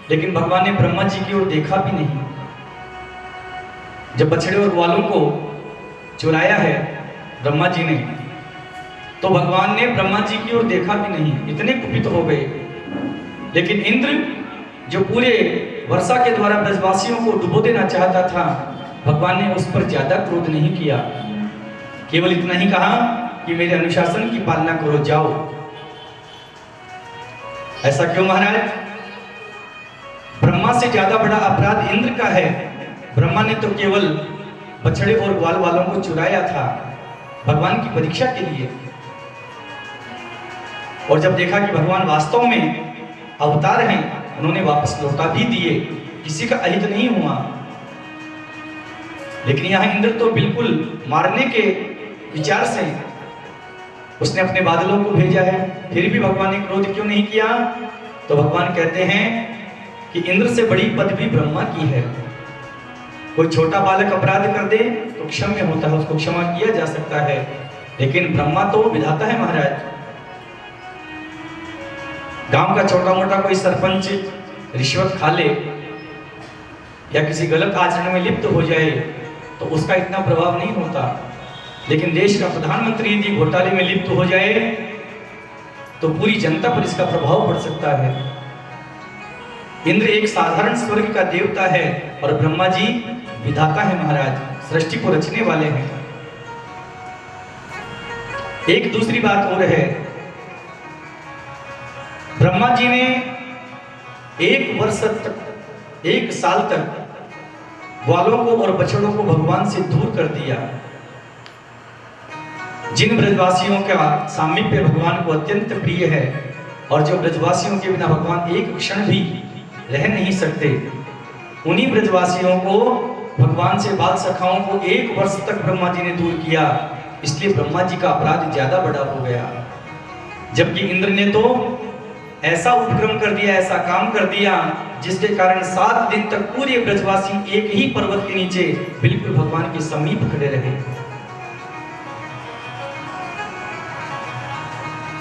[SPEAKER 3] लेकिन भगवान ने ब्रह्मा जी की ओर देखा भी नहीं। जब बछड़े और ग्वालों को चुराया है ब्रह्मा जी ने, तो भगवान ने ब्रह्मा जी की ओर देखा भी नहीं, इतने कुपित हो गए। लेकिन इंद्र जो पूरे वर्षा के द्वारा ब्रजवासियों को डुबो देना चाहता था, भगवान ने उस पर ज्यादा क्रोध नहीं किया, केवल इतना ही कहा कि मेरे अनुशासन की पालना करो, जाओ। ऐसा क्यों महाराज? ब्रह्मा से ज्यादा बड़ा अपराध इंद्र का है। ब्रह्मा ने तो केवल बछड़े और ग्वाल वालों को चुराया था भगवान की परीक्षा के लिए, और जब देखा कि भगवान वास्तव में अवतार हैं, उन्होंने वापस लौटा भी दिए, किसी का अहित नहीं हुआ। लेकिन यहां इंद्र तो बिल्कुल मारने के विचार से उसने अपने बादलों को भेजा है, फिर भी भगवान ने क्रोध क्यों नहीं किया? तो भगवान कहते हैं कि इंद्र से बड़ी पदवी ब्रह्मा की है। कोई छोटा बालक अपराध कर दे तो क्षम्य होता है, उसको क्षमा किया जा सकता है, लेकिन ब्रह्मा तो विधाता है महाराज। गांव का छोटा मोटा कोई सरपंच रिश्वत खा ले या किसी गलत आचरण में लिप्त हो जाए तो उसका इतना प्रभाव नहीं होता, लेकिन देश का प्रधानमंत्री यदि घोटाले में लिप्त हो जाए तो पूरी जनता पर इसका प्रभाव पड़ सकता है। इंद्र एक साधारण स्वर्ग का देवता है और ब्रह्मा जी विधाता है महाराज, सृष्टि को रचने वाले हैं। एक दूसरी बात और है, ब्रह्मा जी ने 1 साल तक ग्वालों को और बछड़ों को भगवान से दूर कर दिया। जिन ब्रजवासियों का सामीप्य भगवान को अत्यंत प्रिय है और जो ब्रजवासियों के बिना भगवान एक क्षण भी रह नहीं सकते, उन्हीं ब्रजवासियों को भगवान से बाल सखाओं को 1 वर्ष तक ब्रह्मा जी ने दूर किया। इसलिए ब्रह्मा जी का अपराध ज्यादा बड़ा हो गया। जबकि इंद्र ने तो ऐसा उपक्रम कर दिया, ऐसा काम कर दिया, जिसके कारण 7 दिन तक पूरे ब्रजवासी एक ही पर्वत के नीचे बिल्कुल भगवान के समीप खड़े रहे।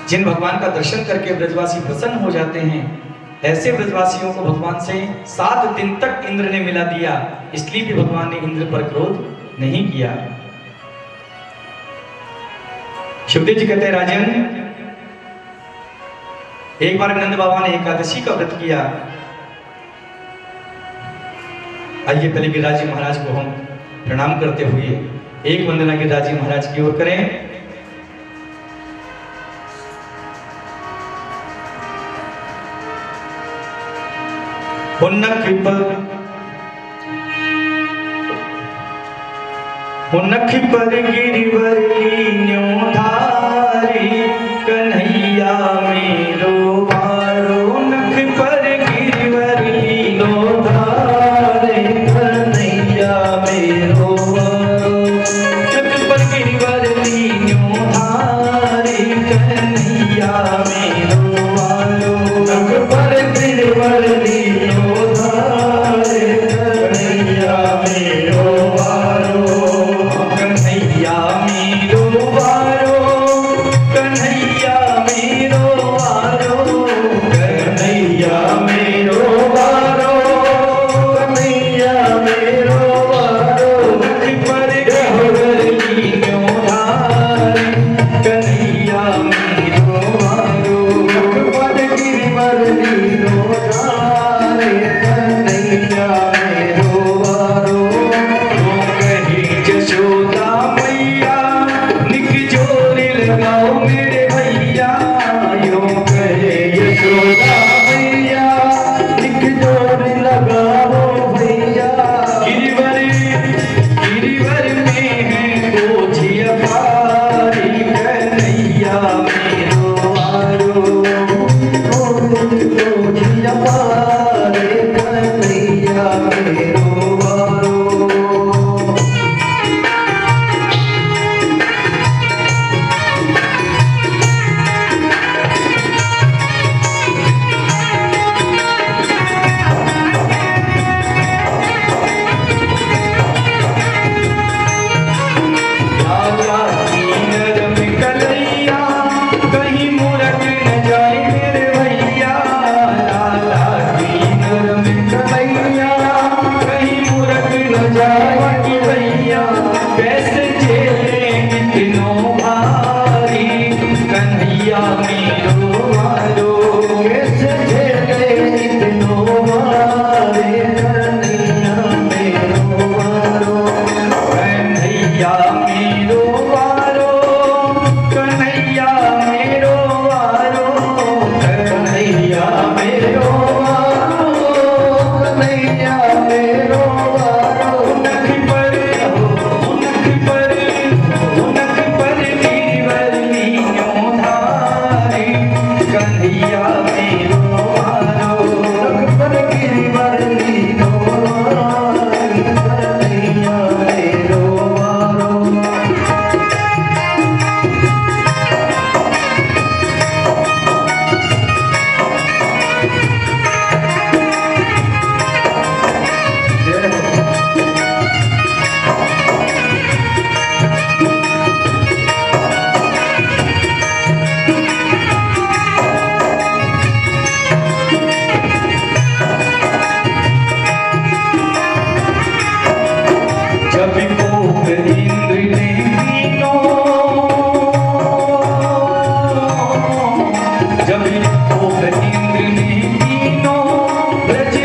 [SPEAKER 3] जिन भगवान का दर्शन करके ब्रजवासी प्रसन्न हो जाते हैं, ऐसे ब्रजवासियों को भगवान से 7 दिन तक इंद्र ने मिला दिया। इसलिए भी भगवान ने इंद्र पर क्रोध नहीं किया। शिवदेव जी कहते हैं, राजन, एक बार नंद बाबा ने एकादशी का व्रत किया। आइए पहले गिरिराज जी महाराज को हम प्रणाम करते हुए एक वंदना गिरिराज जी महाराज की ओर करें। नख पर गिरिवर लीन्यो धारी, कन्हैया मेरो वारो। नख पर गिरिवर लीनो धारे, कन्हैया मेरो वारो। नख पर गिरिवर लीन्यो धारे, कन्हैया मेरो वारो।
[SPEAKER 1] नख पर गिरिवर लीन्यो धारे, कन्हैया मेरो वारो।
[SPEAKER 3] कन्हैया मेरो वारो, कन्हैया मेरो वारो।
[SPEAKER 1] कन्हैया मेरो वारो, कन्हैया मेरो वारो।
[SPEAKER 3] नख पर गिरिवर लीन्यो धारे, कन्हैया मेरो वारो।
[SPEAKER 1] नख पर गिरिवर लीन्यो धारे, कन्हैया मेरो वारो।
[SPEAKER 3] कहीं जशोदा मैया, निक जोर लगाओ मेरे भैया।
[SPEAKER 1] यो कहे यशोदा मैया, निक जोर लगाओ भैया।
[SPEAKER 3] गिरिवर गिरिवर में है कोझी अपारी, कन्हैया मेरो वारो।
[SPEAKER 1] कोझिया पारे, कन्हैया मेरो वारो।
[SPEAKER 3] लाला कीनर में कलैया, कहीं मुरक न जाए मेरे भैया। लाला कीनर में कलैया, कहीं मुरक न जाए कि भैया। कैसे झेले कितनों भारी, कन्हैया मेरो वारो।
[SPEAKER 1] कैसे झेले इतनो मारे, कन्हैया मेरो वारो।
[SPEAKER 3] कन्हैया मेरो वारो, कन्हैया मेरो वारो।
[SPEAKER 1] कन्हैया मेरो वारो, कन्हैया मेरो वारो।
[SPEAKER 3] नख पर गिरिवर लीन्यो धारे, कन्हैया मेरो वारो।
[SPEAKER 1] नख पर गिरिवर लीनो धारे, कन्हैया मेरो वारो।
[SPEAKER 3] जब कोप इंद्र ने कीनो, जब कोप इंद्र ने कीनो, ब्रज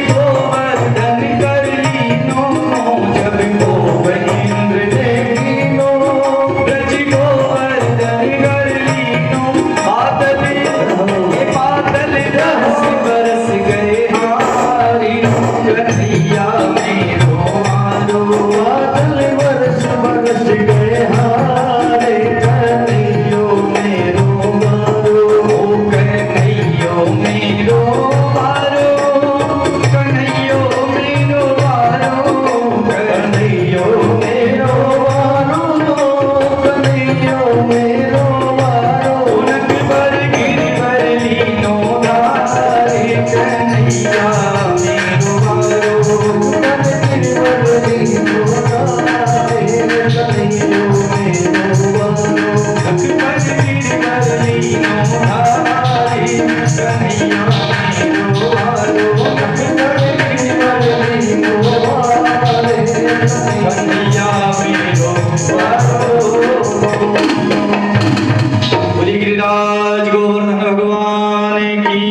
[SPEAKER 3] बोली गिरिराज गोवर्धन भगवान की।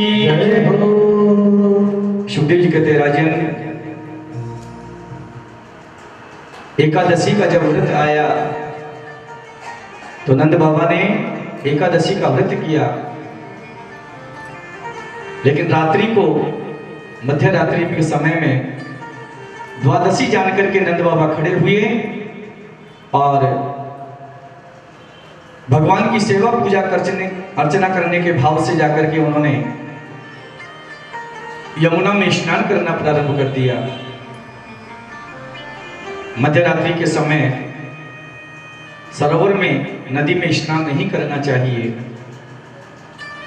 [SPEAKER 3] सुखदेव जी कहते राजन, एकादशी का जब व्रत आया तो नंद बाबा ने एकादशी का व्रत किया, लेकिन रात्रि को मध्य रात्रि के समय में द्वादशी जान करके नंद बाबा खड़े हुए और भगवान की सेवा पूजा अर्चना करने के भाव से जाकर के उन्होंने यमुना में स्नान करना प्रारंभ कर दिया। मध्य रात्रि के समय सरोवर में, नदी में स्नान नहीं करना चाहिए।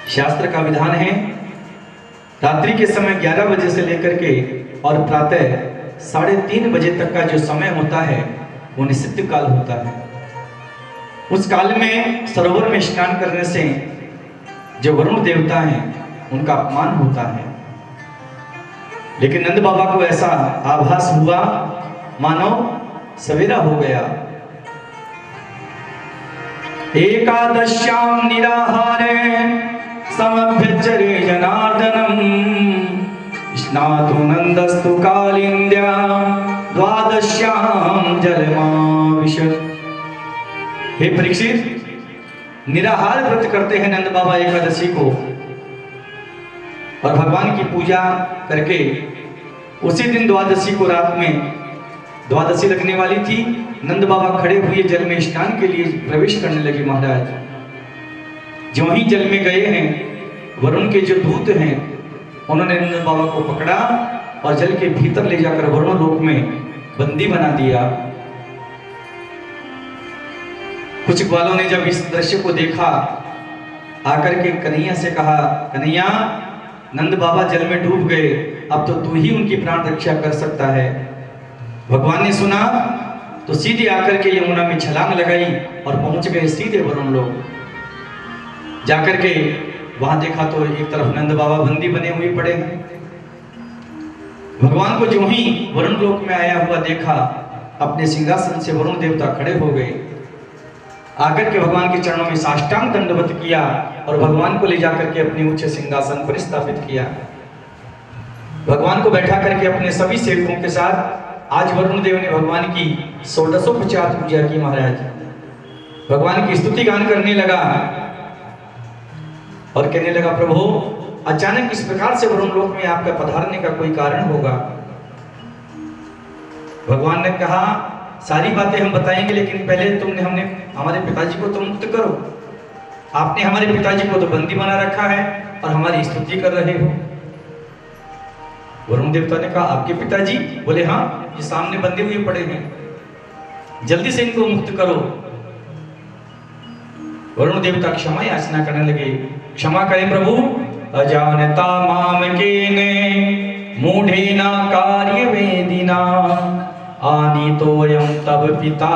[SPEAKER 3] शास्त्र का विधान है रात्रि के समय 11 बजे से लेकर के और प्रातः 3:30 बजे तक का जो समय होता है वो निषिद्ध काल होता है। उस काल में सरोवर में स्नान करने से जो वरुण देवता हैं उनका अपमान होता है। लेकिन नंद बाबा को ऐसा आभास हुआ मानो सवेरा हो गया। एकादश्याम निराहारे समभ्यचरे जनार्दनम स्नातु नंदस्तु कालिंद्या द्वादश्याम जलमाविशत्। हे परीक्षित, निराहार व्रत करते हैं नंद बाबा एकादशी को और भगवान की पूजा करके उसी दिन द्वादशी को रात में द्वादशी लगने वाली थी। नंद बाबा खड़े हुए जल में स्नान के लिए प्रवेश करने लगे। महाराज जो ही जल में गए हैं, वरुण के जो दूत हैं उन्होंने नंद बाबा को पकड़ा और जल के भीतर ले जाकर वरुण लोक में बंदी बना दिया। कुछ ग्वालों ने जब इस दृश्य को देखा, आकर के कन्हैया से कहा, कन्हैया नंद बाबा जल में डूब गए, अब तो तू ही उनकी प्राण रक्षा कर सकता है। भगवान ने सुना तो सीधे आकर के यमुना में छलांग लगाई और पहुंच गए सीधे वरुण लोक। जाकर के वहां देखा तो एक तरफ नंद बाबा बंदी बने हुए पड़े हैं। भगवान को जो ही वरुण लोक में आया हुआ देखा, अपने सिंहासन से वरुण देवता खड़े हो गए। आकर के भगवान के चरणों में साष्टांग दंडवत किया और भगवान को ले जाकर के अपने उच्च सिंहासन पर स्थापित किया। भगवान को बैठा करके अपने सभी सेवकों के साथ आज वरुण देव ने भगवान की 1650 पूजा की। महाराज भगवान की स्तुति गान करने लगा और कहने लगा, प्रभु अचानक इस प्रकार से वरुण लोक में आपका पधारने का कोई कारण होगा। भगवान ने कहा, सारी बातें हम बताएंगे, लेकिन पहले हमारे पिताजी को तो मुक्त करो। आपने हमारे पिताजी को तो बंदी बना रखा है और हमारी स्तुति कर रहे हो। वरुण देवता ने कहा, आपके पिताजी? बोले हाँ, ये सामने बंधे हुए पड़े हैं, जल्दी से इनको मुक्त करो। वरुण देवता क्षमा याचना करने लगे, क्षमा करें प्रभु, अजानता माम केने मूढ़ेना कार्य वेदिना आनीतोयं तव पिता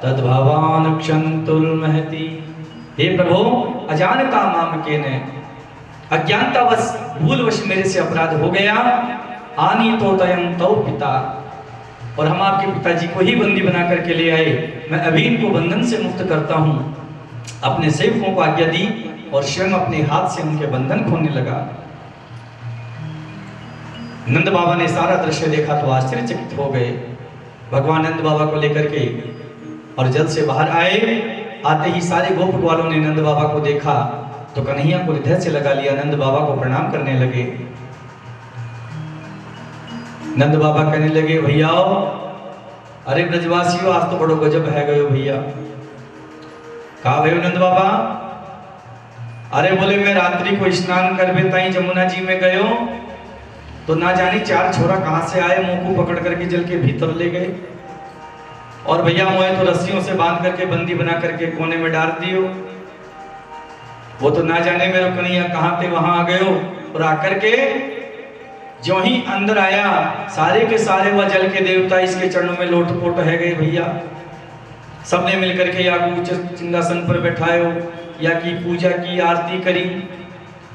[SPEAKER 3] तद्भवान क्षन्तुल महति। हे प्रभु, अजानता माम केने, अज्ञानतावश भूलवश मेरे से अपराध हो गया। आनीतोयं तव पिता, और हम आपके पिताजी को ही बंदी बना करके ले आए। मैं अभी इनको बंधन से मुक्त करता हूँ। अपने सेवकों को आज्ञा दी और स्वयं अपने हाथ से उनके बंधन खोलने लगा। नंद बाबा ने सारा दृश्य देखा तो आश्चर्यचकित हो गए। भगवान नंद बाबा को लेकर के और जल से बाहर आए। आते ही सारे गोप ग्वालों ने नंद बाबा को देखा तो कन्हैया को हृदय से लगा लिया, नंद बाबा को प्रणाम करने लगे। नंद बाबा कहने लगे, भैया अरे ब्रजवासियों, आज तो बड़ो गजब है गयो भैया। कहा भयो नंद बाबा? अरे बोले, मैं रात्रि को स्नान कर बेताई जमुना जी में गयो तो ना जाने 4 छोरा कहां से आए, मुंह को पकड़ करके जल के भीतर ले गए और भैया मोए तो रस्सियों से बांध करके बंदी बना करके कोने में डाल दियो। वो तो ना जाने मेरे कन्हैया कहां थे वहां आ गयो। और आकर के जो ही अंदर आया, सारे के सारे वह जल के देवता इसके चरणों में लोटपोट है गए भैया। सबने मिलकर के या को उच्च सिंहासन पर बैठायो, या की पूजा की, आरती करी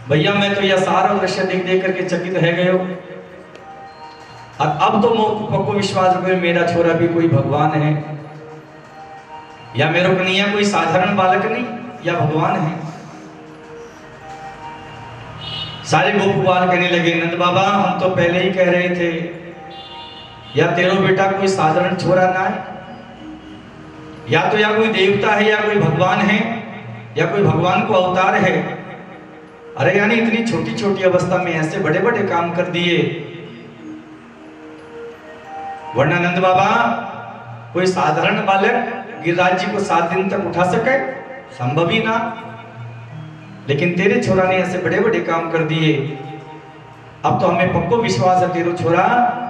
[SPEAKER 3] भैया मैं तो यह सारा दृश्य देख देख करके चकित रह गए हो। और अब तो पक्को विश्वास हो गया मेरा छोरा भी कोई भगवान है, या मेरा कन्हैया कोई साधारण बालक नहीं, या भगवान है। सारे गोपवाल कहने लगे नंद बाबा हम तो पहले ही कह रहे थे या तेरो बेटा कोई साधारण छोरा ना है, या तो या कोई देवता है या कोई भगवान है या कोई भगवान को अवतार है। अरे यानी इतनी छोटी छोटी अवस्था में ऐसे बड़े बड़े काम कर दिए, वरना नंद बाबा कोई साधारण बालक गिरिराज जी को 7 दिन तक उठा सके, संभव ही ना। लेकिन तेरे छोरा ने ऐसे बड़े बड़े काम कर दिए, अब तो हमें पक्को विश्वास है तेरो छोरा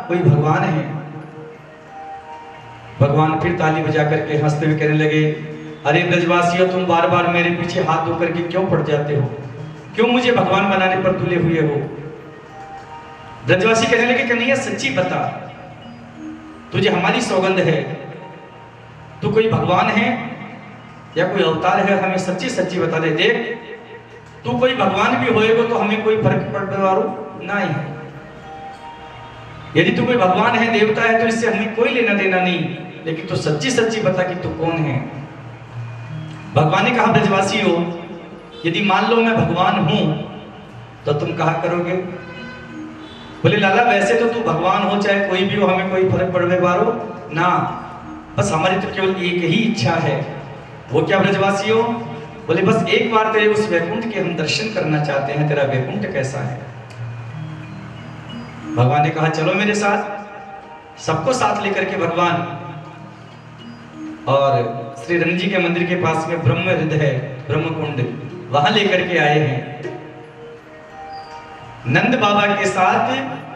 [SPEAKER 3] कोई भगवान है। भगवान फिर ताली बजा करके हंसते हुए कहने लगे अरे ब्रजवासियों तुम बार बार मेरे पीछे हाथ धो करके क्यों पड़ जाते हो, क्यों मुझे भगवान बनाने पर तुले हुए हो। ब्रजवासी कहने लगे कन्हैया सच्ची बता, तुझे हमारी सौगंध है, तू कोई भगवान है या कोई अवतार है, हमें सच्ची सच्ची बता दे। देख तू कोई भगवान भी होएगा तो हमें कोई फर्क पड़ने वाला नहीं है। यदि तू कोई भगवान है देवता है तो इससे हमें कोई लेना देना नहीं, लेकिन तू सच्ची सच्ची बता कि तू कौन है। भगवान ने कहा ब्रजवासी हो यदि मान लो मैं भगवान हूं तो तुम कहा करोगे। बोले लाला वैसे तो तू भगवान हो चाहे कोई भी हो हमें कोई फर्क पड़ने वालो ना, बस हमारी तो केवल एक ही इच्छा है। वो क्या ब्रजवासी हो? बोले बस एक बार तेरे उस वैकुंठ के हम दर्शन करना चाहते हैं, तेरा वैकुंठ कैसा है। भगवान ने कहा चलो मेरे साथ। सबको साथ लेकर के भगवान और श्री रंग जी के मंदिर के पास में ब्रह्म हृदय ब्रह्म कुंड वहां लेकर के आए हैं। नंद बाबा के साथ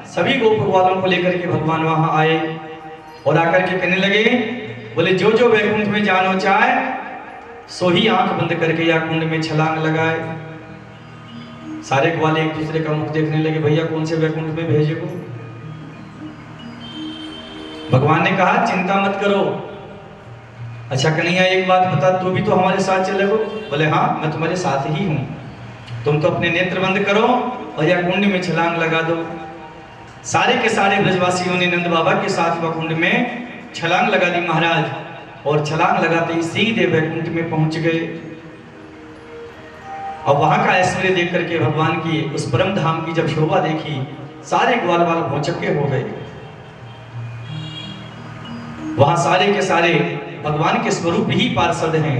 [SPEAKER 3] सभी गोप वालों को लेकर के भगवान वहां आए और आकर के कहने लगे बोले जो जो वैकुंठ में जानो चाहे सो ही आंख बंद करके या कुंड में छलांग लगाए। सारे ग्वाले एक दूसरे का मुख देखने लगे भैया कौन से वैकुंठ में भेजे को। भगवान ने कहा चिंता मत करो। अच्छा कन्हैया एक बात बता, तू भी तो हमारे साथ चलेगो? बोले हाँ मैं तुम्हारे साथ ही हूँ, तुम तो अपने नेत्र बंद करो और या कुंड में छलांग लगा दो। सारे के सारे ब्रजवासियों ने नंद बाबा के साथ वह कुंड में छलांग लगा दी महाराज, और छलांग लगाते ही सीधे वैकुंठ में पहुंच गए। और वहां का ऐश्वर्य देख करके भगवान की उस परम धाम की जब शोभा देखी सारे ग्वाल बाल भौचक्के हो गए। वहां सारे के सारे भगवान के स्वरूप ही पार्षद हैं,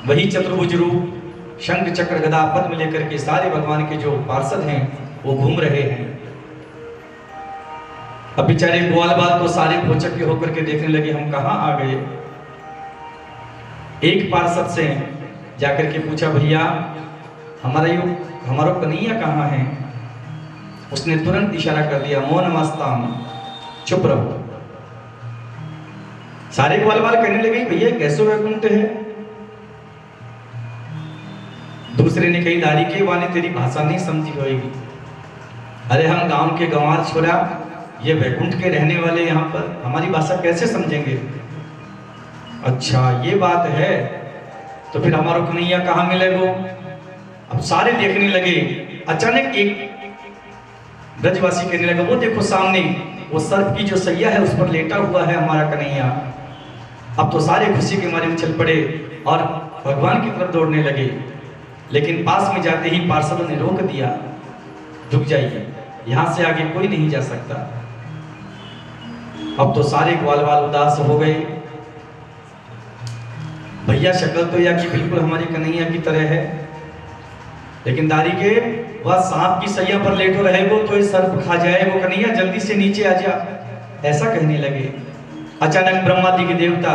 [SPEAKER 3] वही चतुर्भुज रूप शंख चक्र गदा पद्म लेकर के सारे भगवान के जो पार्षद हैं वो घूम रहे हैं। अब बेचारे ग्वाल बाल तो सारे भौचक्के होकर के देखने लगे हम कहां आ गए। एक पार्षद से जाकर के पूछा भैया हमारा कन्हैया कहाँ है? उसने तुरंत इशारा कर दिया मौन मस्ताम, चुप रहो। सारे ग्वाल बाल कहने लगे भैया कैसे वैकुंठ है? दूसरे ने कही दारी के वाले तेरी भाषा नहीं समझी होगी। अरे हम गांव के गंवार छोरा, ये वैकुंठ के रहने वाले यहाँ पर हमारी भाषा कैसे समझेंगे? अच्छा ये बात है, तो फिर हमारा कन्हैया कहाँ मिलेगो? अब सारे देखने लगे। अचानक एक ब्रजवासी कहने लगा वो देखो सामने वो सर्प की जो सैया है उस पर लेटा हुआ है हमारा कन्हैया। अब तो सारे खुशी के मारे उछल पड़े और भगवान की तरफ दौड़ने लगे, लेकिन पास में जाते ही पार्षदों ने रोक दिया, रुक जाइए, यहां से आगे कोई नहीं जा सकता। अब तो सारे ग्वाल बाल उदास हो गए। भैया शक्ल तो या कि बिल्कुल हमारी कन्हैया की तरह है, लेकिन दारी के वह सांप की सैया पर लेटो रहेगो तो ये सर्प खा जाएगो, कन्हैया जल्दी से नीचे आ जा, ऐसा कहने लगे। अचानक ब्रह्मादि के देवता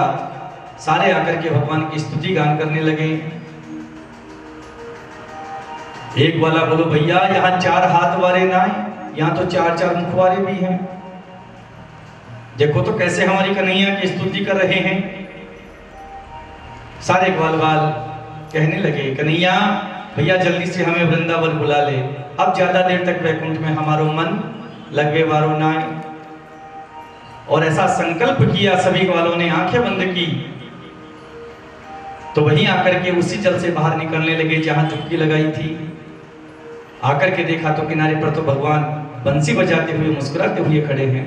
[SPEAKER 3] सारे आकर के भगवान की स्तुति गान करने लगे। एक वाला बोलो भैया यहाँ 4 हाथ वाले ना है, यहाँ तो 4 मुख वाले भी हैं। देखो तो कैसे हमारी कन्हैया की स्तुति कर रहे हैं। सारे ग्वाल बाल कहने लगे कन्हैया भैया जल्दी से हमें वृंदावन बुला ले, अब ज्यादा देर तक वैकुंठ में हमारो मन लगवे वारो ना है। और ऐसा संकल्प किया, सभी ग्वालों ने आंखें बंद की, तो वहीं आकर के उसी जल से बाहर निकलने लगे जहां डुबकी लगाई थी। आकर के देखा तो किनारे पर तो भगवान बंसी बजाते हुए मुस्कुराते हुए खड़े हैं।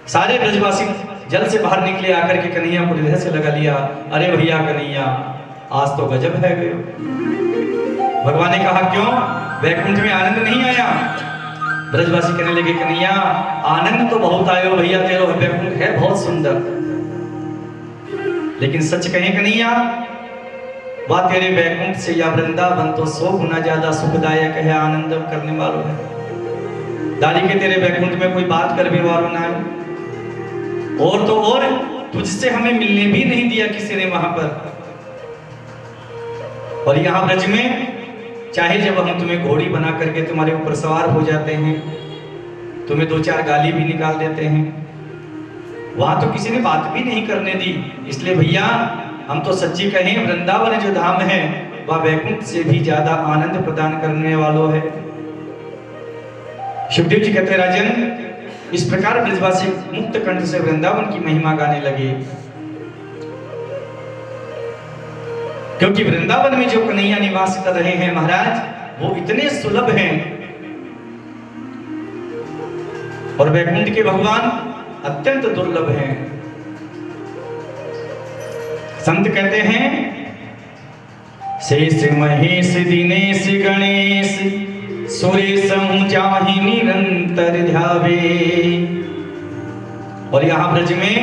[SPEAKER 3] सारे ब्रजवासी जल से बाहर निकले, आकर के कन्हैया को हृदय से लगा लिया। अरे भैया कन्हैया, आज तो गजब है गए। भगवान ने कहा क्यों, वैकुंठ में आनंद नहीं आया? ब्रजवासी कहने लगे कन्हैया आनंद तो बहुत आयो भैया, तेरो वैकुंठ है बहुत सुंदर, लेकिन सच कहें कन्हैया, वह तेरे वैकुंठ से या वृंदावन तो 100 गुना ज्यादा सुखदायक है, आनंद करने वालों है। दादी के तेरे वैकुंठ में कोई बात करने वालों ना है, और तो और तुझसे हमें मिलने भी नहीं दिया किसी ने वहां पर। और यहाँ ब्रज में चाहे जब हम तुम्हें घोड़ी बना करके तुम्हारे ऊपर सवार हो जाते हैं, तुम्हें 2-4 गाली भी निकाल देते हैं, वहां तो किसी ने बात भी नहीं करने दी। इसलिए भैया हम तो सच्ची कहें, वृंदावन जो धाम है वह वैकुंठ से भी ज्यादा आनंद प्रदान करने वालों है। सुखदेव जी कहते राजन, इस प्रकार ब्रजवासी मुक्त कंठ से वृंदावन की महिमा गाने लगे, क्योंकि वृंदावन में जो कन्हैया निवास कर रहे हैं महाराज, वो इतने सुलभ हैं, और वैकुंठ के भगवान अत्यंत दुर्लभ हैं। संत कहते हैं, शेष महेश दिनेश गणेश सुरेश चाहि निरंतर ध्यावे। और यहां ब्रज में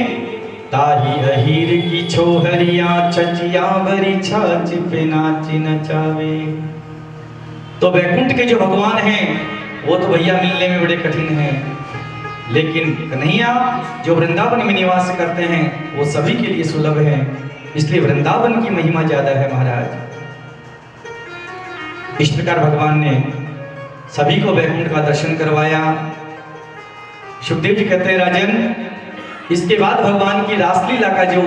[SPEAKER 3] ताही अहीर की छोहरिया छचिया बरी छाछ पे नाची नचावे। तो वैकुंठ के जो भगवान हैं वो तो भैया मिलने में बड़े कठिन हैं, लेकिन कन्हैया जो वृंदावन में निवास करते हैं वो सभी के लिए सुलभ है। इसलिए वृंदावन की महिमा ज्यादा है महाराज। इस प्रकार भगवान ने सभी को वैकुंठ का दर्शन करवाया। सुखदेव जी कहते हैं राजन, इसके बाद भगवान की रासलीला का जो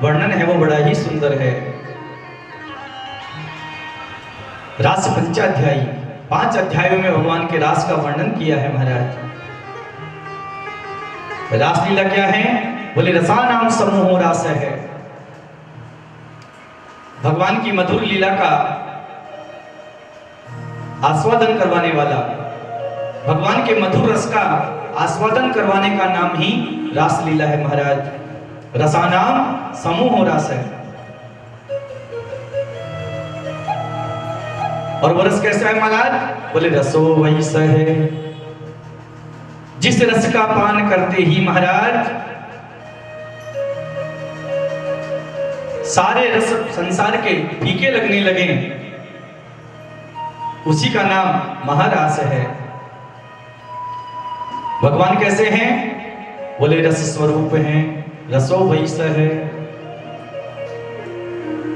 [SPEAKER 3] वर्णन है वो बड़ा ही सुंदर है। रास पंचाध्यायी 5 अध्यायों में भगवान के रास का वर्णन किया है महाराज। रासलीला क्या है? बोले रसानाम समूहो रास है। भगवान की मधुर लीला का आस्वादन करवाने वाला, भगवान के मधुर रस का आस्वादन करवाने का नाम ही रासलीला है महाराज। रसानाम समूह रस है। और वो रस कैसा है महाराज? बोले रसो वैस है, जिस रस का पान करते ही महाराज सारे रस संसार के फीके लगने लगे, उसी का नाम महारास है। भगवान कैसे हैं? बोले रस स्वरूप हैं, रसो वैस है,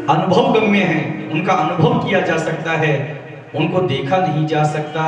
[SPEAKER 3] अनुभव गम्य है, उनका अनुभव किया जा सकता है, उनको देखा नहीं जा सकता।